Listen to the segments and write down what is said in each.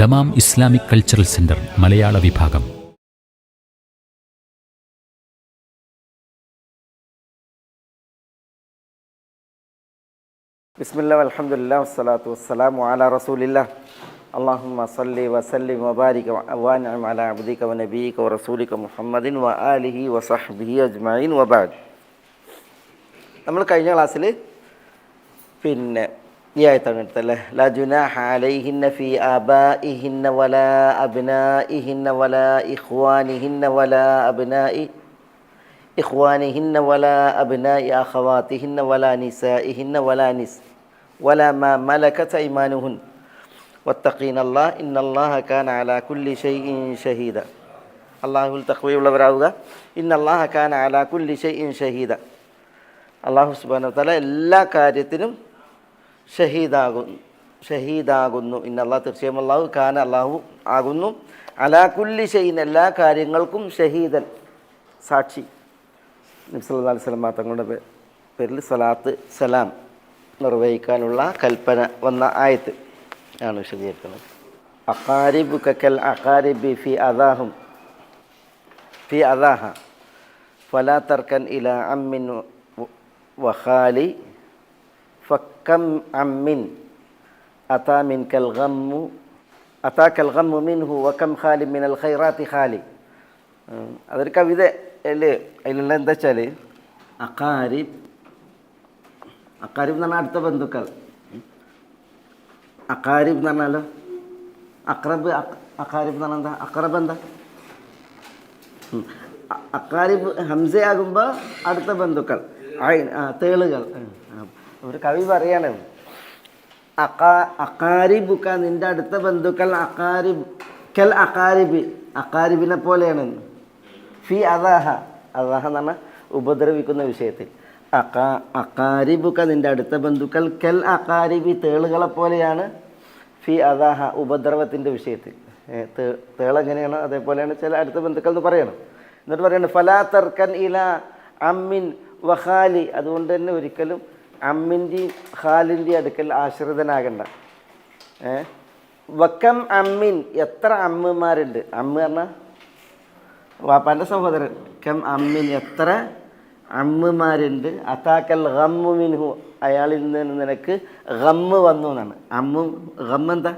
Dammam Islamic cultural centre മലയാള വിഭാഗം. ബിസ്മില്ലാ അൽഹംദുലില്ലാ വസ്സലാത്തു വസ്സലാമു അലാ റസൂലില്ലാ അല്ലാഹുമ്മ സല്ലി വസല്ലിം വബാരിക വഅൻഇം അലാ അബ്ദിക വനബിയിക വറസൂലിക മുഹമ്മദിൻ വആലിഹി വസഹ്ബിഹി അജ്മഈൻ വബഅദ്. നമ്മൾ കഴിഞ്ഞ ക്ലാസ്സിൽ ഈ ആയത്താണ് എടുത്തല്ലേ. ലാ ജുനാഹ അലൈഹിന്ന ഫീ ആബാഇഹിന്ന വലാ അബ്നാഇഹിന്ന വലാ ഇഖ്വാനിഹിന്ന വലാ അബ്നാഇ ഇഖ്വാനിഹിന്ന വലാ അബ്നാഇ അഖവാതിഹിന്ന വലാ നിസാഇഹിന്ന വലാ മാ മലകത അയ്മാനുഹുൻ വത്തഖീനല്ലാഹ് ഇന്നല്ലാഹ കാന അലാ കുല്ലി ഷൈഇൻ ഷഹീദ. അല്ലാഹുവിൽ തഖ്വയുള്ളവരാവുക. ഇന്നല്ലാഹ കാന അലാ കുല്ലി ഷൈഇൻ ഷഹീദ. അല്ലാഹു സുബ്ഹാനഹു വ തആല എല്ലാ കാര്യത്തിനും ഷഹീദാകുന്നു. ഇന്നല്ലാഹ് തീർച്ചയായും അല്ലാഹു കാന അല്ലാഹു ആകുന്നു അലാ കുല്ലി ഷൈഇൻ എല്ലാ കാര്യങ്ങൾക്കും ഷഹീദൻ സാക്ഷി. നബി സല്ലല്ലാഹു അലൈഹി വസല്ലം തങ്ങളുടെ പേരിൽ സ്വലാത്ത് സലാം നിർവഹിക്കാനുള്ള കൽപ്പന വന്ന ആയത്ത് ആണ് വിശദീകരിക്കുന്നത്. അഖാരിബു കൽ അഖാരിബി ഫി അദാഹ ഫലാ തർക്കൻ ഇലാ അമ്മിൻ വഖാലി ഫക്കം അമ്മിൻ അതാക്കൽ ഗമ്മു മിൻഹു വകം ഖാലി മിനൽ ഖൈറാത്തി ഖാലി. അതൊരു കവിത അല്ലേ. അതിലുള്ള എന്താ വെച്ചാൽ അഖാരിബ് എന്ന് പറഞ്ഞാൽ അടുത്ത ബന്ധുക്കൾ. അഖാരിബ് എന്ന് പറഞ്ഞാലോ അഖ്റബ്. അഖാരിബ് എന്ന് പറഞ്ഞാൽ എന്താ? അഖ്റബ് എന്താ? അഖാരിബ് ഹംസയാകുമ്പോൾ അടുത്ത ബന്ധുക്കൾ, തേളുകൾ. ഒരു കവി പറയാണ് അഖാരിബുക നിൻ്റെ അടുത്ത ബന്ധുക്കൾ കൽ അഖാരിബ് അഖാരിബിനെ പോലെയാണ്. ഫി അദാഹ എന്ന് പറഞ്ഞാൽ ഉപദ്രവിക്കുന്ന വിഷയത്തിൽ. അഖാരിബുക നിൻ്റെ അടുത്ത ബന്ധുക്കൾ കൽ അഖാരിബി തേളുകളെ പോലെയാണ്. ഫി അദാഹ ഉപദ്രവത്തിൻ്റെ വിഷയത്തിൽ. തേളെങ്ങനെയാണോ അതേപോലെയാണ് ചില അടുത്ത ബന്ധുക്കൾ എന്ന് പറയണം. എന്നിട്ട് പറയണം ഫലാ തർക്കൻ ഇലാ അമ്മിൻ വഖാലി. അതുകൊണ്ട് തന്നെ ഒരിക്കലും അമ്മിൻ്റെയും ഖാലിൻ്റെയും അടുക്കൽ ആശ്രിതനാകണ്ട. വക്കം അമ്മിൻ എത്ര അമ്മമാരുണ്ട്. അമ്മ പറഞ്ഞാൽ വാപ്പാൻ്റെ സഹോദരൻ. കം അമ്മിൻ എത്ര അമ്മമാരുണ്ട്. അതാക്കൽ ഗമ്മു മിൻഹു അയാളിൽ നിന്ന് നിനക്ക് ഗമ്മ് വന്നു എന്നാണ്. ഗമ്മെന്താ?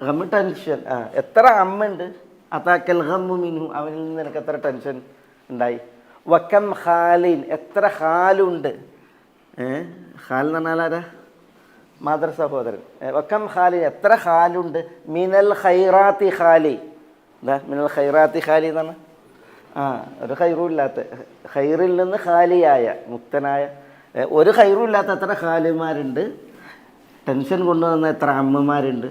ഗമ്മ് ടെൻഷൻ. എത്ര അമ്മുണ്ട്. അതാക്കൽ ഗമ്മു മിൻഹു അവനിൽ നിന്ന് നിനക്ക് എത്ര ടെൻഷൻ ഉണ്ടായി. വക്കം ഖാലിൻ എത്ര ഖാലുണ്ട്. ഖാൽ എന്ന് പറഞ്ഞാൽ ആരാ? മാതൃ സഹോദരൻ. വക്കം ഖാലിൻ എത്ര ഖാലുണ്ട്. മിനൽ ഖൈറാത്തി ഖാലി. എന്താ മിനൽ ഖൈറാത്തി ഖാലി എന്ന് പറഞ്ഞാൽ ഒരു ഖൈറും ഇല്ലാത്ത, ഖൈറിൽ നിന്ന് ഖാലിയായ മുക്തനായ, ഒരു ഖൈറും ഇല്ലാത്ത എത്ര ഖാലിമാരുണ്ട്. ടെൻഷൻ കൊണ്ടുവന്ന എത്ര അമ്മമാരുണ്ട്.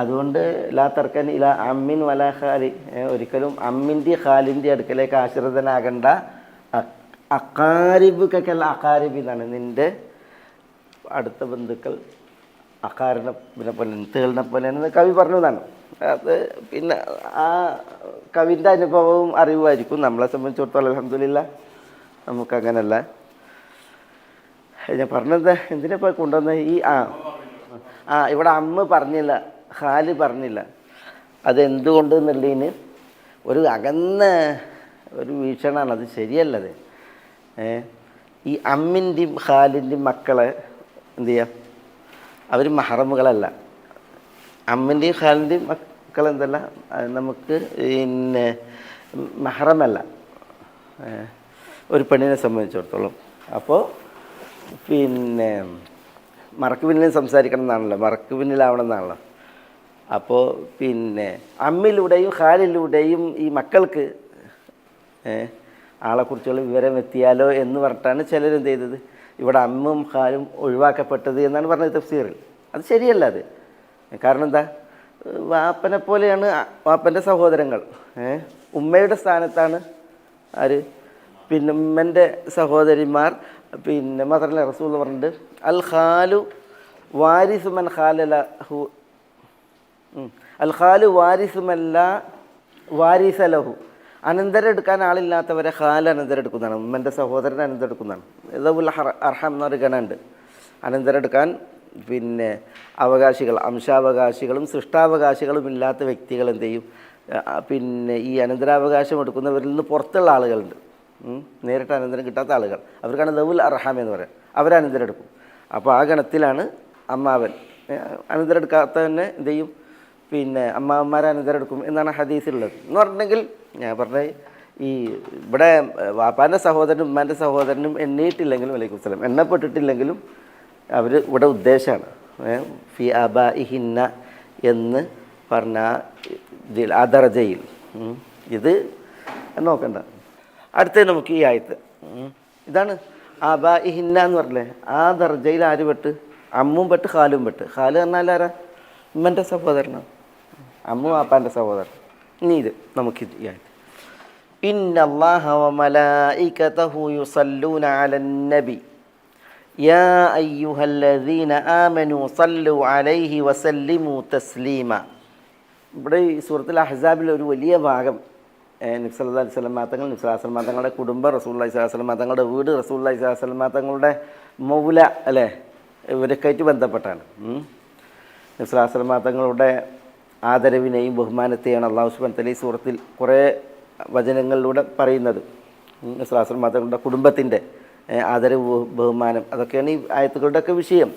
അതുകൊണ്ട് ലാ തർക്കൻ ഇലാ അമ്മിൻ വലാ ഖാലി ഒരിക്കലും അമ്മിൻ്റെ ഖാലിൻ്റെ അടുക്കലേക്ക് ആശ്രിതനാകണ്ട. അഖാരിബ് കൽ അഖാരിബി എന്നാണ് നിൻ്റെ അടുത്ത ബന്ധുക്കൾ അഖാരിനെ പോലെ തേളിനെ പോലെയാണ് കവി പറഞ്ഞതാണ്. അത് പിന്നെ ആ കവിൻ്റെ അനുഭവവും അറിവുമായിരിക്കും. നമ്മളെ സംബന്ധിച്ചിടത്തോളം അൽഹംദുലില്ലാ നമുക്കങ്ങനല്ല. ഞാൻ പറഞ്ഞത് എന്തിനാ കൊണ്ടുവന്നത്? ഇവിടെ അമ്മ പറഞ്ഞില്ല, ഖാല് പറഞ്ഞില്ല. അതെന്തുകൊണ്ട് എന്നുള്ളതിന് ഒരു അകന്ന ഒരു വീക്ഷണമാണ്. അത് ശരിയല്ലത്. ഈ അമ്മിൻ്റെയും ഖാലിൻ്റെയും മക്കളെ എന്തു ചെയ്യാം? അവർ മഹറമുകളല്ല. അമ്മിൻ്റെയും ഖാലിൻ്റെയും മക്കളെന്തല്ല നമുക്ക് പിന്നെ മഹറമല്ല ഒരു പെണ്ണിനെ സംബന്ധിച്ചിടത്തോളം. അപ്പോൾ പിന്നെ മറക്ക് പിന്നിൽ സംസാരിക്കണം എന്നാണല്ലോ, മറക്ക് പിന്നിലാവണം എന്നാണല്ലോ. അപ്പോൾ പിന്നെ അമ്മിലൂടെയും ഖാലിലൂടെയും ഈ മക്കൾക്ക് ആളെക്കുറിച്ചുള്ള വിവരം എത്തിയാലോ എന്ന് പറഞ്ഞിട്ടാണ് ചിലരെന്ത് ചെയ്തത്, ഇവിടെ അമ്മും ഖാലും ഒഴിവാക്കപ്പെട്ടത് എന്നാണ് പറഞ്ഞത് തഫ്സീറിൽ. അത് ശരിയല്ല. അത് കാരണം എന്താ? വാപ്പനെ പോലെയാണ് വാപ്പൻ്റെ സഹോദരങ്ങൾ. ഉമ്മയുടെ സ്ഥാനത്താണ് ആര്? പിന്നെ ഉമ്മൻ്റെ സഹോദരിമാർ. പിന്നെ മാത്രമല്ല റസൂൽ പറഞ്ഞിട്ട് അൽ ഖാലു വാരിസു മൻ ഖാലഹു അൽ ഖാലു വാരിസുമല്ല വാരിസ ലഹു. അനന്തരം എടുക്കാൻ ആളില്ലാത്തവരെ ഖാൽ അനന്തരം എടുക്കുന്നതാണ്. ഉമ്മൻ്റെ സഹോദരൻ അനന്തരം എടുക്കുന്നതാണ്. ഇദുൽ അർഹം എന്നൊരു ഗണമുണ്ട്. അനന്തരം എടുക്കാൻ പിന്നെ അവകാശികൾ, അംശാവകാശികളും സൃഷ്ടാവകാശികളും ഇല്ലാത്ത വ്യക്തികൾ എന്ത് ചെയ്യും? പിന്നെ ഈ അനന്തരാവകാശം എടുക്കുന്നവരിൽ നിന്ന് പുറത്തുള്ള ആളുകളുണ്ട്. നേരിട്ട് അനന്തരം കിട്ടാത്ത ആളുകൾ, അവർക്കാണ് ദവുൽ അർഹാം എന്ന് പറയാം. അവരനന്തരം എടുക്കും. അപ്പോൾ ആ ഗണത്തിലാണ് അമ്മാവൻ. അനന്തരം എടുക്കാത്ത തന്നെ എന്ത് ചെയ്യും? പിന്നെ അമ്മാവന്മാരെ അനന്തരം എടുക്കും എന്നാണ് ഹദീസിലുള്ളത്. എന്ന് പറഞ്ഞിട്ടുണ്ടെങ്കിൽ ഞാൻ പറഞ്ഞ ഈ ഇവിടെ വാപ്പാൻ്റെ സഹോദരനും ഉമ്മാൻ്റെ സഹോദരനും എണ്ണിയിട്ടില്ലെങ്കിലും വലൈക്കും സലാം എണ്ണപ്പെട്ടിട്ടില്ലെങ്കിലും അവർ ഇവിടെ ഉദ്ദേശമാണ് ഫി അബാഇഹിന്ന എന്ന് പറഞ്ഞ ആ ദർജയിൽ. ഇത് നോക്കണ്ട. അടുത്ത നമുക്ക് ഈ ആയത്ത് ഇതാണ് അബാഇഹിന്ന എന്ന് പറഞ്ഞില്ലേ, ആ ദർജയിൽ ആര് പെട്ട്? അമ്മും പെട്ട് ഖാലും പെട്ട്. ഖാല് പറഞ്ഞാൽ ആരാ? ഉമ്മൻ്റെ സഹോദരനാണ്. അമ്മു വാപ്പാൻ്റെ സഹോദരൻ. ഇനി ഇത് നമുക്ക് ഈ ആയത്ത് ഇന്നല്ലാഹ വമലായികതഹു യുസല്ലൂന അലന്നബി യാ അയ്യുഹല്ലദീന ആമനൂ സല്ലു അലൈഹി വസല്ലിമു തസ്ലീമ. ഇവിടെ ഈ സൂറത്തുൽ അഹ്സാബിൽ ഒരു വലിയ ഭാഗം നബി സല്ലല്ലാഹു അലൈഹി വസല്ലം തങ്ങൾ, നബി സല്ലല്ലാഹു അലൈഹി വസല്ലം തങ്ങളുടെ കുടുംബം, റസൂലുള്ളാഹി സ്വല്ലല്ലാഹു അലൈഹി വസല്ലം തങ്ങളുടെ വീട്, റസൂലുള്ളാഹി സ്വല്ലല്ലാഹു അലൈഹി വസല്ലം തങ്ങളുടെ മൗല അല്ലേ, ഇവരൊക്കെയായിട്ട് ബന്ധപ്പെട്ടാണ്. നബി സല്ലല്ലാഹു അലൈഹി വസല്ലം തങ്ങളുടെ ആദരവിനെയും ബഹുമാനത്തെയാണ് അല്ലാഹു സുബ്ഹാനഹു വ തആല ഈ സൂറത്തിൽ കുറേ വചനങ്ങളിലൂടെ പറയുന്നത്. നബി സല്ലല്ലാഹു അലൈഹി വസല്ലം തങ്ങളുടെ കുടുംബത്തിൻ്റെ ആദരവ്, ബഹുമാനം, അതൊക്കെയാണ് ഈ ആയത്തുകളുടെയൊക്കെ വിഷയം.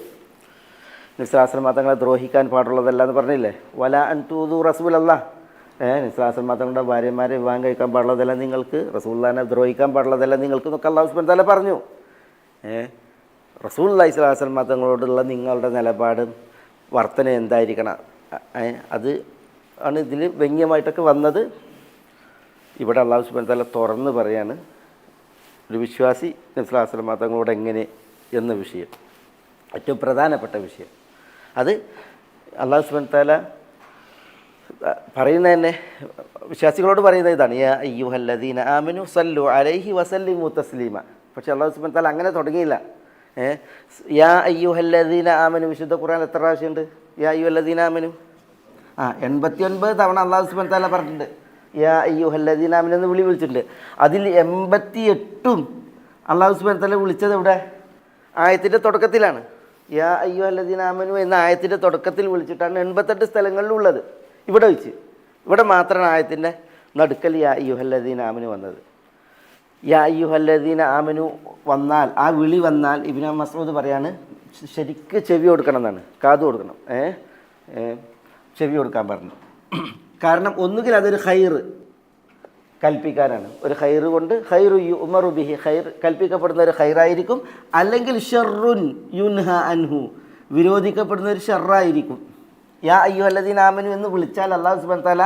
നബി സല്ലല്ലാഹു അലൈഹി വസല്ലം തങ്ങളെ ദ്രോഹിക്കാൻ പാടുള്ളതല്ല എന്ന് പറഞ്ഞില്ലേ, വല അൻ തൂദു റസൂലല്ലാഹ്. നബി സല്ലല്ലാഹു അലൈഹി വസല്ലം തങ്ങളുടെ ഭാര്യമാരെ വിവാഹം കഴിക്കാൻ പാടുള്ളതല്ല നിങ്ങൾക്ക്, റസൂലുള്ളാഹിനെ ദ്രോഹിക്കാൻ പാടുള്ളതല്ല നിങ്ങൾക്ക് എന്നൊക്കെ അല്ലാഹു സുബ്ഹാനഹു വ തആല പറഞ്ഞു. റസൂലുള്ളാഹി സ്വല്ലല്ലാഹു അലൈഹി വസല്ലം തങ്ങളോടുള്ള നിങ്ങളുടെ നിലപാട്, വർത്തന എന്തായിരിക്കണം, അത് ആണ് ഇതിൽ വ്യംഗ്യമായിട്ടൊക്കെ വന്നത്. ഇവിടെ അല്ലാഹു സുബ്ഹാനഹു വ തആല തുറന്ന് പറയാണ് ഒരു വിശ്വാസി നബി സല്ലല്ലാഹു അലൈഹി വസല്ലം തങ്ങളോട് എങ്ങനെ എന്ന വിഷയം, ഏറ്റവും പ്രധാനപ്പെട്ട വിഷയം. അത് അല്ലാഹു സുബ്ഹാനഹു വ തആല പറയുന്നത് തന്നെ വിശ്വാസികളോട് പറയുന്നത് ഇതാണ്, യാ അയ്യുഹല്ലദീന ആമനു സല്ലു അലൈഹി വസല്ലിമു തസ്ലീമ. പക്ഷേ അല്ലാഹു സുബ്ഹാനഹു വ തആല അങ്ങനെ തുടങ്ങിയില്ല. യാ അയ്യുഹല്ലദീന ആമനു വിശുദ്ധ ഖുർആൻ എത്ര പ്രാവശ്യമുണ്ട്? യാ അയ്യുഹല്ലദീന ആമനു 89 തവണ അല്ലാഹു സുബ്ഹാനഹു വ തആല പറഞ്ഞിട്ടുണ്ട്. യാ അയ്യുഹല്ലദീന ആമനു എന്ന് വിളിച്ചിട്ടുണ്ട്. അതിൽ 88ഉം അല്ലാഹു സുബ്ഹാനഹു വ തആല വിളിച്ചത് ഇവിടെ ആയത്തിൻ്റെ തുടക്കത്തിലാണ്. യാ അയ്യുഹല്ലദീന ആമനു എന്ന ആയത്തിൻ്റെ തുടക്കത്തിൽ വിളിച്ചിട്ടാണ് 88 സ്ഥലങ്ങളിലുള്ളത്. ഇവിടെ വെച്ച് ഇവിടെ മാത്രമാണ് ആയത്തിൻ്റെ നടുക്കൽ യാ അയ്യുഹല്ലദീന ആമനു വന്നത്. യാ അയ്യുഹല്ലദീന ആമനു വന്നാൽ, ആ വിളി വന്നാൽ ഇബ്നു മസ്ഊദ് പറയാണ് ശരിക്ക് ചെവി കൊടുക്കണം എന്നാണ്, കാത് കൊടുക്കണം, ചെവി കൊടുക്കാൻ പറഞ്ഞു. കാരണം ഒന്നുകിൽ അതൊരു ഖൈർ കൽപ്പിക്കാനാണ്, ഒരു ഖൈർ കൊണ്ട് ഖൈറു യുഅ്മറു ബിഹി, ഖൈർ കൽപ്പിക്കപ്പെടുന്ന ഒരു ഖൈറായിരിക്കും. അല്ലെങ്കിൽ ഷർറുൻ യുൻഹ അൻഹു, വിരോധിക്കപ്പെടുന്ന ഒരു ഷർറായിരിക്കും. യാ അയ്യുഹല്ലദീന ആമനു എന്ന് വിളിച്ചാൽ അല്ലാഹു സുബ്ഹാനഹു വ തആല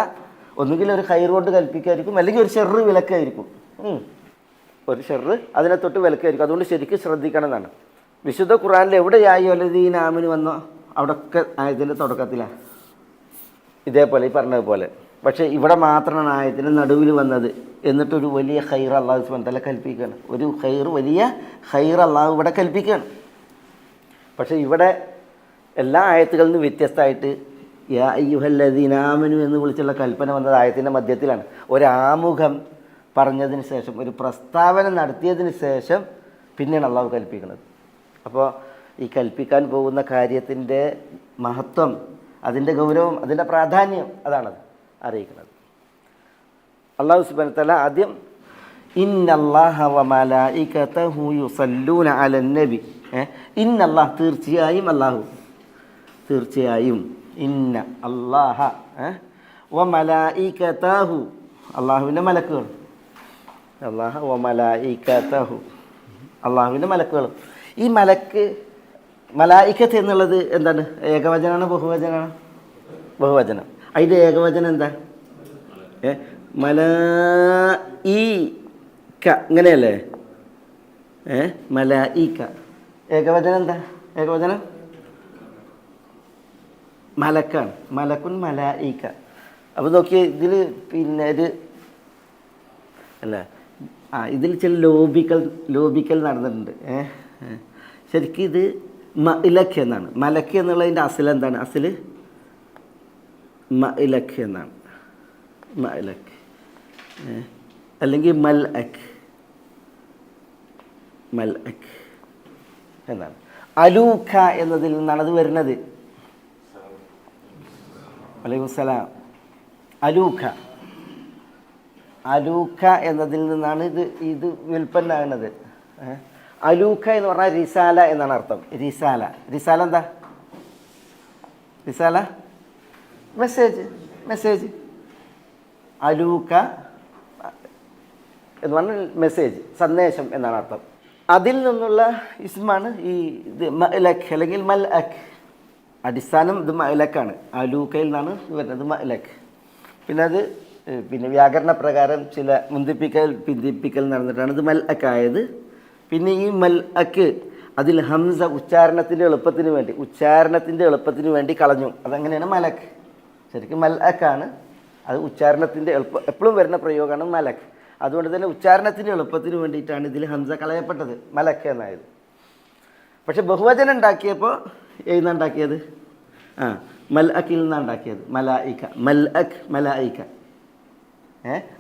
ഒന്നുകിൽ ഒരു ഖൈർ കൊണ്ട് കൽപ്പിക്കായിരിക്കും, അല്ലെങ്കിൽ ഒരു ഷർറ് വിലക്കായിരിക്കും. ഒരു ഷർറ് അതിനെ തൊട്ട് വിലക്കായിരിക്കും. അതുകൊണ്ട് ശരിക്കും ശ്രദ്ധിക്കണം എന്നാണ്. വിശുദ്ധ ഖുർആനിൽ എവിടെ യാ അയ്യുഹല്ലദീന ആമനു വന്നോ അവിടെയൊക്കെ ആയതിൻ്റെ തുടക്കത്തിലാണ് ഇതേപോലെ ഈ പറഞ്ഞതുപോലെ. പക്ഷേ ഇവിടെ മാത്രമാണ് ആയത്തിന് നടുവിൽ വന്നത്. എന്നിട്ടൊരു വലിയ ഖൈർ അല്ലാഹു സുബ്ഹാനഹു വ തആല കൽപ്പിക്കുകയാണ്. ഒരു ഖൈർ, വലിയ ഖൈർ അല്ലാഹു ഇവിടെ കൽപ്പിക്കുകയാണ്. പക്ഷേ ഇവിടെ എല്ലാ ആയത്തുകളിൽ നിന്നും വ്യത്യസ്തമായിട്ട് യാ അയ്യുഹല്ലദീന ആമനു എന്ന് വിളിച്ചുള്ള കൽപ്പന വന്നത് ആയത്തിൻ്റെ മധ്യത്തിലാണ്. ഒരാമുഖം പറഞ്ഞതിന് ശേഷം, ഒരു പ്രസ്താവന നടത്തിയതിന് ശേഷം പിന്നെയാണ് അള്ളാഹു കൽപ്പിക്കുന്നത്. അപ്പോൾ ഈ കൽപ്പിക്കാൻ പോകുന്ന കാര്യത്തിൻ്റെ മഹത്വം, അതിൻ്റെ ഗൗരവം, അതിൻ്റെ പ്രാധാന്യം അതാണത് അറിയിക്കുന്നത്. അല്ലാഹു സുബ്ഹാനഹു വ തആല ആദ്യം ഇന്നല്ലാഹ വമലായികതഹു യുസല്ലൂന അലന്നബി, ഇന്നല്ലാഹ് തീർച്ചയായും, അല്ലാഹു തീർച്ചയായും, ഇന്ന അല്ലാഹ വമലായികതഹു അല്ലാഹുവിൻ്റെ മലക്കുകൾ, അല്ലാഹ വമലായികതഹു അല്ലാഹുവിൻ്റെ മലക്കുകൾ. ഈ മലായികത്ത് എന്നുള്ളത് എന്താണ്? ഏകവചനമാണ് ബഹുവചനമാണ്? ബഹുവചനം. അതിൻ്റെ ഏകവചനം എന്താ? മലായിക, ഇങ്ങനെയല്ലേ? മലായിക. ഏകവചനം എന്താ? ഏകവചനം മലക്കാണ്. മലക്കുൻ മലായിക. അപ്പോൾ നോക്കിയേ, ഇതിൽ പിന്നെ ഒരു അല്ല ഇതിൽ ചില ലോപിക്കൽ നടന്നിട്ടുണ്ട്. ശരിക്കും ഇത് മഇലക്ക് എന്നാണ്. മലക്ക് എന്നുള്ളതിൻ്റെ അസിൽ എന്താണ്? അസിൽ മഇലക്ക് എന്നാണ്. മഇലക്ക് അല്ലെങ്കിൽ മൽഅക്ക് എന്നാണ്. അലൂഖ എന്നതിൽ നിന്നാണ് അത് വരുന്നത്. വലൈക്കുമുസ്സലാം. അലൂഖ അലൂഖ എന്നതിൽ നിന്നാണ് ഇത് വിൽപ്പന്നാകുന്നത്. അലൂഖ എന്ന് പറഞ്ഞാൽ റിസാല എന്നാണ് അർത്ഥം. റിസാല എന്താ? റിസാല മെസ്സേജ്. അലൂഖ എന്ന് പറഞ്ഞാൽ മെസ്സേജ്, സന്ദേശം എന്നാണ് അർത്ഥം. അതിൽ നിന്നുള്ള ഇസ്മാണ് ഈ ഇത് മഅലക് അല്ലെങ്കിൽ മൽഅക്. അടിസ്ഥാനം ഇത് മഅലക്കാണ്. അലൂഖയിൽ നിന്നാണ് വരുന്നത് മഅലക്. പിന്നെ വ്യാകരണ പ്രകാരം ചില പിന്തിപ്പിക്കൽ നടന്നിട്ടാണ് ഇത് മൽഅക്കായത്. പിന്നെ ഈ മൽഅക്ക് അതിൽ ഹംസ ഉച്ചാരണത്തിൻ്റെ എളുപ്പത്തിന് വേണ്ടി കളഞ്ഞു. അതങ്ങനെയാണ് മലക്ക്. ശരിക്കും മൽഅക്കാണ്. അത് ഉച്ചാരണത്തിൻ്റെ എപ്പോഴും വരുന്ന പ്രയോഗമാണ് മലക്ക്. അതുകൊണ്ട് തന്നെ ഉച്ചാരണത്തിൻ്റെ എളുപ്പത്തിന് വേണ്ടിയിട്ടാണ് ഇതിൽ ഹംസ കളയപ്പെട്ടത്, മലക്ക് എന്നായത്. പക്ഷെ ബഹുവചനം ഉണ്ടാക്കിയപ്പോൾ എഴുന്നാണ്ടാക്കിയത് മൽഅക്കിൽ നിന്നാണ് ഉണ്ടാക്കിയത്. മലായിക, മൽഅക്, മലായിക.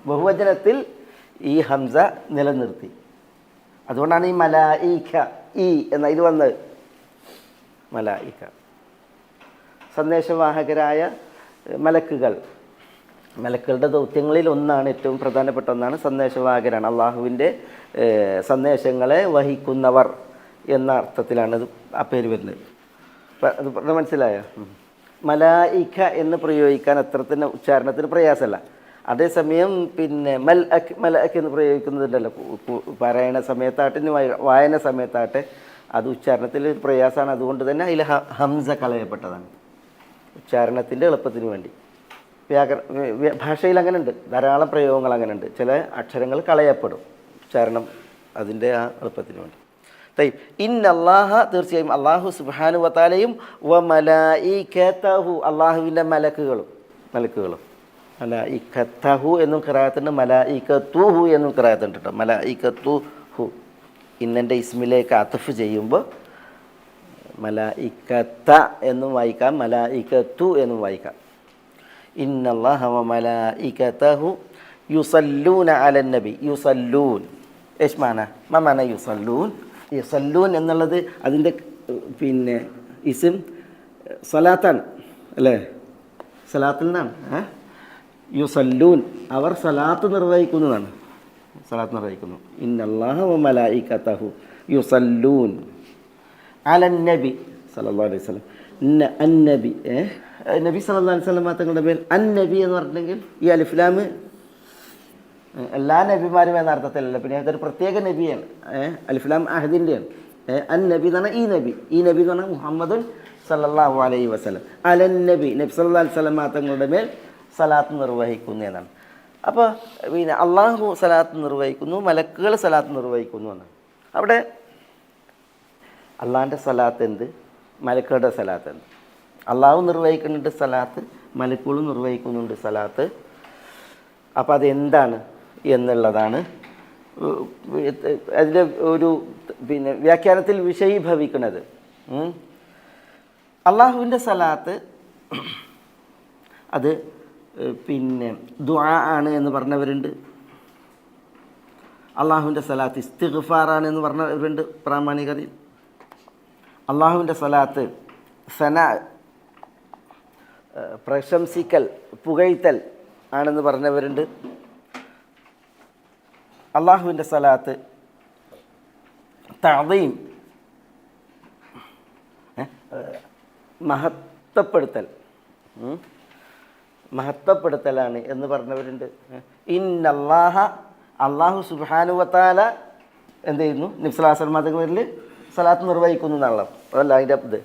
ബഹുവചനത്തിൽ ഈ ഹംസ നിലനിർത്തി. അതുകൊണ്ടാണ് ഈ മലായിക ഈ എന്നതിൽ വന്നത്. മലായിക സന്ദേശവാഹകരായ മലക്കുകളുടെ ദൗത്യങ്ങളിൽ ഒന്നാണ്, ഏറ്റവും പ്രധാനപ്പെട്ട ഒന്നാണ് സന്ദേശവാഹകരാണ്. അള്ളാഹുവിൻ്റെ സന്ദേശങ്ങളെ വഹിക്കുന്നവർ എന്ന അർത്ഥത്തിലാണ് ആ പേര് വരുന്നത്. അത് മനസ്സിലായോ? മലായിക എന്ന് പ്രയോഗിക്കാൻ അത്ര തന്നെ ഉച്ചാരണത്തിന് പ്രയാസമല്ല. അതേസമയം പിന്നെ മൽഅക് എന്ന് പ്രയോഗിക്കുന്നതുണ്ടല്ലോ, പാരായണ സമയത്താട്ടെ വായന സമയത്താട്ടെ അത് ഉച്ചാരണത്തിൽ പ്രയാസമാണ്. അതുകൊണ്ട് തന്നെ അതിൽ ഹംസ കളയപ്പെട്ടതാണ് ഉച്ചാരണത്തിൻ്റെ എളുപ്പത്തിന് വേണ്ടി. ഭാഷയിൽ അങ്ങനെ ഉണ്ട്, ധാരാളം പ്രയോഗങ്ങൾ അങ്ങനെ ഉണ്ട്. ചില അക്ഷരങ്ങൾ കളയപ്പെടും ഉച്ചാരണം അതിൻ്റെ ആ എളുപ്പത്തിന് വേണ്ടി. ഇന്നല്ലാഹ, തീർച്ചയായും അള്ളാഹു സുബ്ഹാനഹു വ തആലയും വ മലായികതഹു, അള്ളാഹുവിൻ്റെ മലക്കുകളും മലായികതഹു എന്നും ഖിറാഅത്തുണ്ട്, മലായികതുഹു എന്നും ഖിറാഅത്തുണ്ട് കേട്ടോ. മലായികതുഹു ഇന്നൻ്റെ ഇസ്മിലേക്ക് അത്ഫ് ചെയ്യുമ്പോൾ മലായികത എന്നും വായിക്കാം, മലായികതു എന്നും വായിക്കാം. ഇന്നല്ലാഹ വ മലായികതഹു യുസല്ലൂന അലൻ നബി. യുസല്ലൂൻ മാന യുസല്ലൂൻ എന്നുള്ളത് അതിൻ്റെ പിന്നെ ഇസ്ം സലാത്താണ് അല്ലേ? സലാത്തിൽ നിന്നാണ്. യുസല്ലൂൻ അവർ സലാത്ത് നിർവഹിക്കുന്നതാണ്. ഇന്നല്ലാഹ വ മലായികതഹു യുസല്ലൂൻ അലൻ നബി സല്ലല്ലാഹു അലൈഹി വസല്ലം. അന്നബി നബി സല്ലല്ലാഹു അലൈഹി വസല്ലം തങ്ങളുടെ പേര് അന്നബി എന്ന് പറഞ്ഞിട്ടുണ്ടെങ്കിൽ ഈ അലിഫ്ലാം എല്ലാ നബിമാരും എന്ന അർത്ഥത്തിലല്ല, പിന്നെ അതൊരു പ്രത്യേക നബിയാണ്. അലിഫ്ലാം അഹദിൻ്റെയാണ്. അന്നബി എന്ന് പറഞ്ഞാൽ ഈ നബി എന്ന് പറഞ്ഞാൽ മുഹമ്മദുൻ സല്ലല്ലാഹു അലൈഹി വസല്ലം. അലൻ നബി സല്ലല്ലാഹു അലൈഹി വസല്ലം തങ്ങളുടെ മേൽ സലാത്ത് നിർവഹിക്കുന്നു എന്നാണ്. അപ്പോൾ പിന്നെ അള്ളാഹു സലാത്ത് നിർവഹിക്കുന്നു, മലക്കുകൾ സലാത്ത് നിർവഹിക്കുന്നു എന്നാണ്. അവിടെ അള്ളാഹിൻ്റെ സലാത്ത് എന്ത്, മലക്കുകളുടെ സലാത്ത് എന്ത്? അള്ളാഹു നിർവഹിക്കുന്നുണ്ട് സലാത്ത്, മലക്കുകളും നിർവഹിക്കുന്നുണ്ട് സലാത്ത്. അപ്പോൾ അതെന്താണ് എന്നുള്ളതാണ് അതിൻ്റെ ഒരു പിന്നെ വ്യാഖ്യാനത്തിൽ വിഷയീഭവിക്കുന്നത്. അള്ളാഹുവിൻ്റെ സലാത്ത് അത് പിന്നെ ദുആ ആണ് എന്ന് പറഞ്ഞവരുണ്ട്. അള്ളാഹുവിൻ്റെ സലാത്ത് ഇസ്തിഗ്ഫാറാണ് എന്ന് പറഞ്ഞവരുണ്ട് പ്രാമാണികരിൽ. അള്ളാഹുവിൻ്റെ സലാത്ത് സനാ, പ്രശംസിക്കൽ, പുകഴ്ത്തൽ ആണെന്ന് പറഞ്ഞവരുണ്ട്. അള്ളാഹുവിൻ്റെ സലാത്ത് തഅദീം, മഹത്വപ്പെടുത്തലാണ് എന്ന് പറഞ്ഞവരുണ്ട്. ഇന്നല്ലാഹ, അള്ളാഹു സുബ്ഹാനഹു വ തആല എന്ത് ചെയ്യുന്നു? നബി സല്ലല്ലാഹു അലൈഹി വസല്ലം പേരിൽ സലാത്ത് നിർവഹിക്കുന്നു എന്നാണല്ലോ, അതല്ല അതിൻ്റെ ഇത്.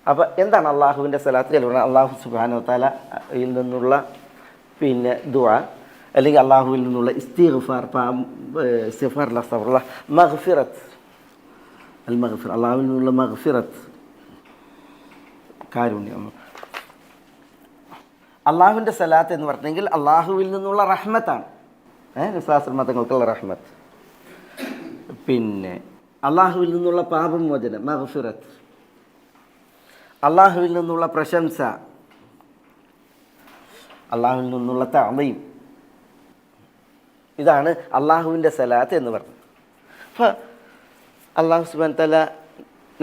അപ്പോൾ എന്താണ് അള്ളാഹുവിൻ്റെ സലാത്ത്? അള്ളാഹു സുബ്ഹാനഹു വ തആലയിൽ നിന്നുള്ള പിന്നെ ദുആ, അല്ലെങ്കിൽ അള്ളാഹുവിൽ നിന്നുള്ള ഇസ്തിഗ്ഫാർ, മഗ്ഫിറത്ത്, അള്ളാഹുവിൽ നിന്നുള്ള മഗ്ഫിറത്ത്, കാരുണ്യം. അള്ളാഹുവിൻ്റെ സലാത്ത് എന്ന് പറഞ്ഞെങ്കിൽ അള്ളാഹുവിൽ നിന്നുള്ള റഹ്മത്താണ്, വിശ്വാസമതങ്ങൾക്കുള്ള റഹ്മത്ത്. പിന്നെ അള്ളാഹുവിൽ നിന്നുള്ള പാപമോചനം, മഗ്ഫിറത്ത്. അള്ളാഹുവിൽ നിന്നുള്ള പ്രശംസ, അള്ളാഹുവിൽ നിന്നുള്ള തഅദീം. ഇതാണ് അള്ളാഹുവിൻ്റെ സലാത്ത് എന്ന് പറഞ്ഞത്. അപ്പോൾ അള്ളാഹു സുബ്ഹാനഹു വ തആല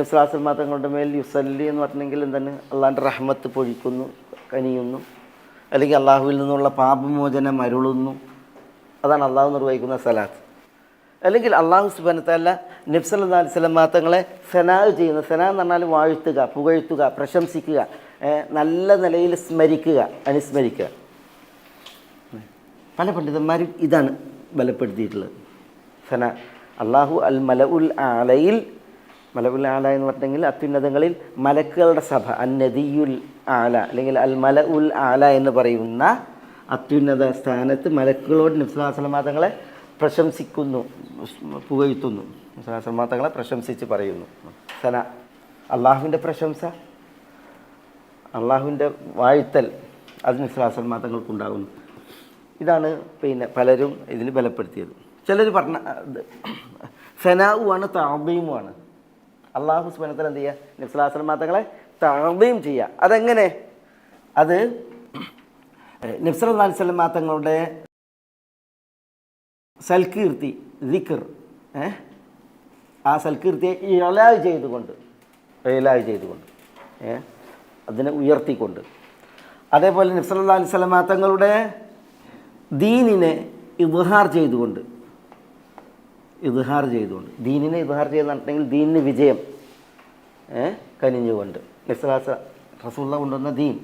നിസ്ലാസൽ തങ്ങളുടെ മേൽ യുസല്ലി എന്ന് പറഞ്ഞെങ്കിൽ എന്താണ്? അള്ളാഹിൻ്റെ റഹ്മത്ത് പൊഴിക്കുന്നു, കനിയുന്നു, അല്ലെങ്കിൽ അള്ളാഹുവിൽ നിന്നുള്ള പാപമോചനം അരുളുന്നു. അതാണ് അള്ളാഹു നിർവഹിക്കുന്ന സലാത്ത്. അല്ലെങ്കിൽ അള്ളാഹു സുബ്ഹാനഹു വ തആല നബി സല്ലല്ലാഹു അലൈഹി വസല്ലം തങ്ങളെ സനാ ചെയ്യുന്നു. സനാ എന്ന് പറഞ്ഞാൽ വാഴ്ത്തുക, പുകഴ്ത്തുക, പ്രശംസിക്കുക, നല്ല നിലയിൽ സ്മരിക്കുക, അനുസ്മരിക്കുക. പല പണ്ഡിതന്മാരും ഇതാണ് ബലപ്പെടുത്തിയിട്ടുള്ളത്. സന അള്ളാഹു അൽ മലഉൽ ആലയിൽ, മലഉൽ ആല എന്ന് പറഞ്ഞെങ്കിൽ അത്യുന്നതങ്ങളിൽ മലക്കുകളുടെ സഭ, അന്നദിയുൽ ആല അല്ലെങ്കിൽ അൽ മലഉൽ ആല എന്ന് പറയുന്ന അത്യുന്നത സ്ഥാനത്ത് മലക്കുകളോട് നബി സല്ലല്ലാഹു അലൈഹി വസല്ലം തങ്ങളെ പ്രശംസിക്കുന്നു, പുകഴ്ത്തുന്നു. നബി സല്ലല്ലാഹു അലൈഹി വസല്ലം തങ്ങളെ പ്രശംസിച്ച് പറയുന്നു. സന അള്ളാഹുവിൻ്റെ പ്രശംസ, അള്ളാഹുവിൻ്റെ വാഴ്ത്തൽ, അത് നബി സല്ലല്ലാഹു അലൈഹി വസല്ലം തങ്ങൾക്കുണ്ടാകുന്നു. ഇതാണ് പലരും ഇതിന് ബലപ്പെടുത്തിയത്. ചിലർ പറഞ്ഞ സനാഉമാണ്, തഅദീമുമാണ്. അള്ളാഹു സുബ്ഹാനഹു വ തആല എന്ത് ചെയ്യുക? നബി സല്ലല്ലാഹു അലൈഹി വസല്ലം തങ്ങളെ തഅദീം ചെയ്യുക. അതെങ്ങനെ? അത് നബി സല്ലല്ലാഹു അലൈഹി വസല്ലം തങ്ങളുടെ സൽകീർത്തി, ദിക്ർ, ആ സൽകീർത്തിയെ ഇലാഹ് ചെയ്തുകൊണ്ട് അതിനെ ഉയർത്തിക്കൊണ്ട്, അതേപോലെ നബി സല്ലല്ലാഹു അലൈഹി വസല്ലം തങ്ങളുടെ ദീനിനെ ഇദ്ഹാർ ചെയ്തുകൊണ്ട്, ദീനിനെ ഇദ്ഹാർ ചെയ്യുന്നുണ്ടെങ്കിൽ ദീനിന് വിജയം കനിഞ്ഞുകൊണ്ട്, റസൂലുള്ളാഹി കൊണ്ടുവന്ന ദീൻ,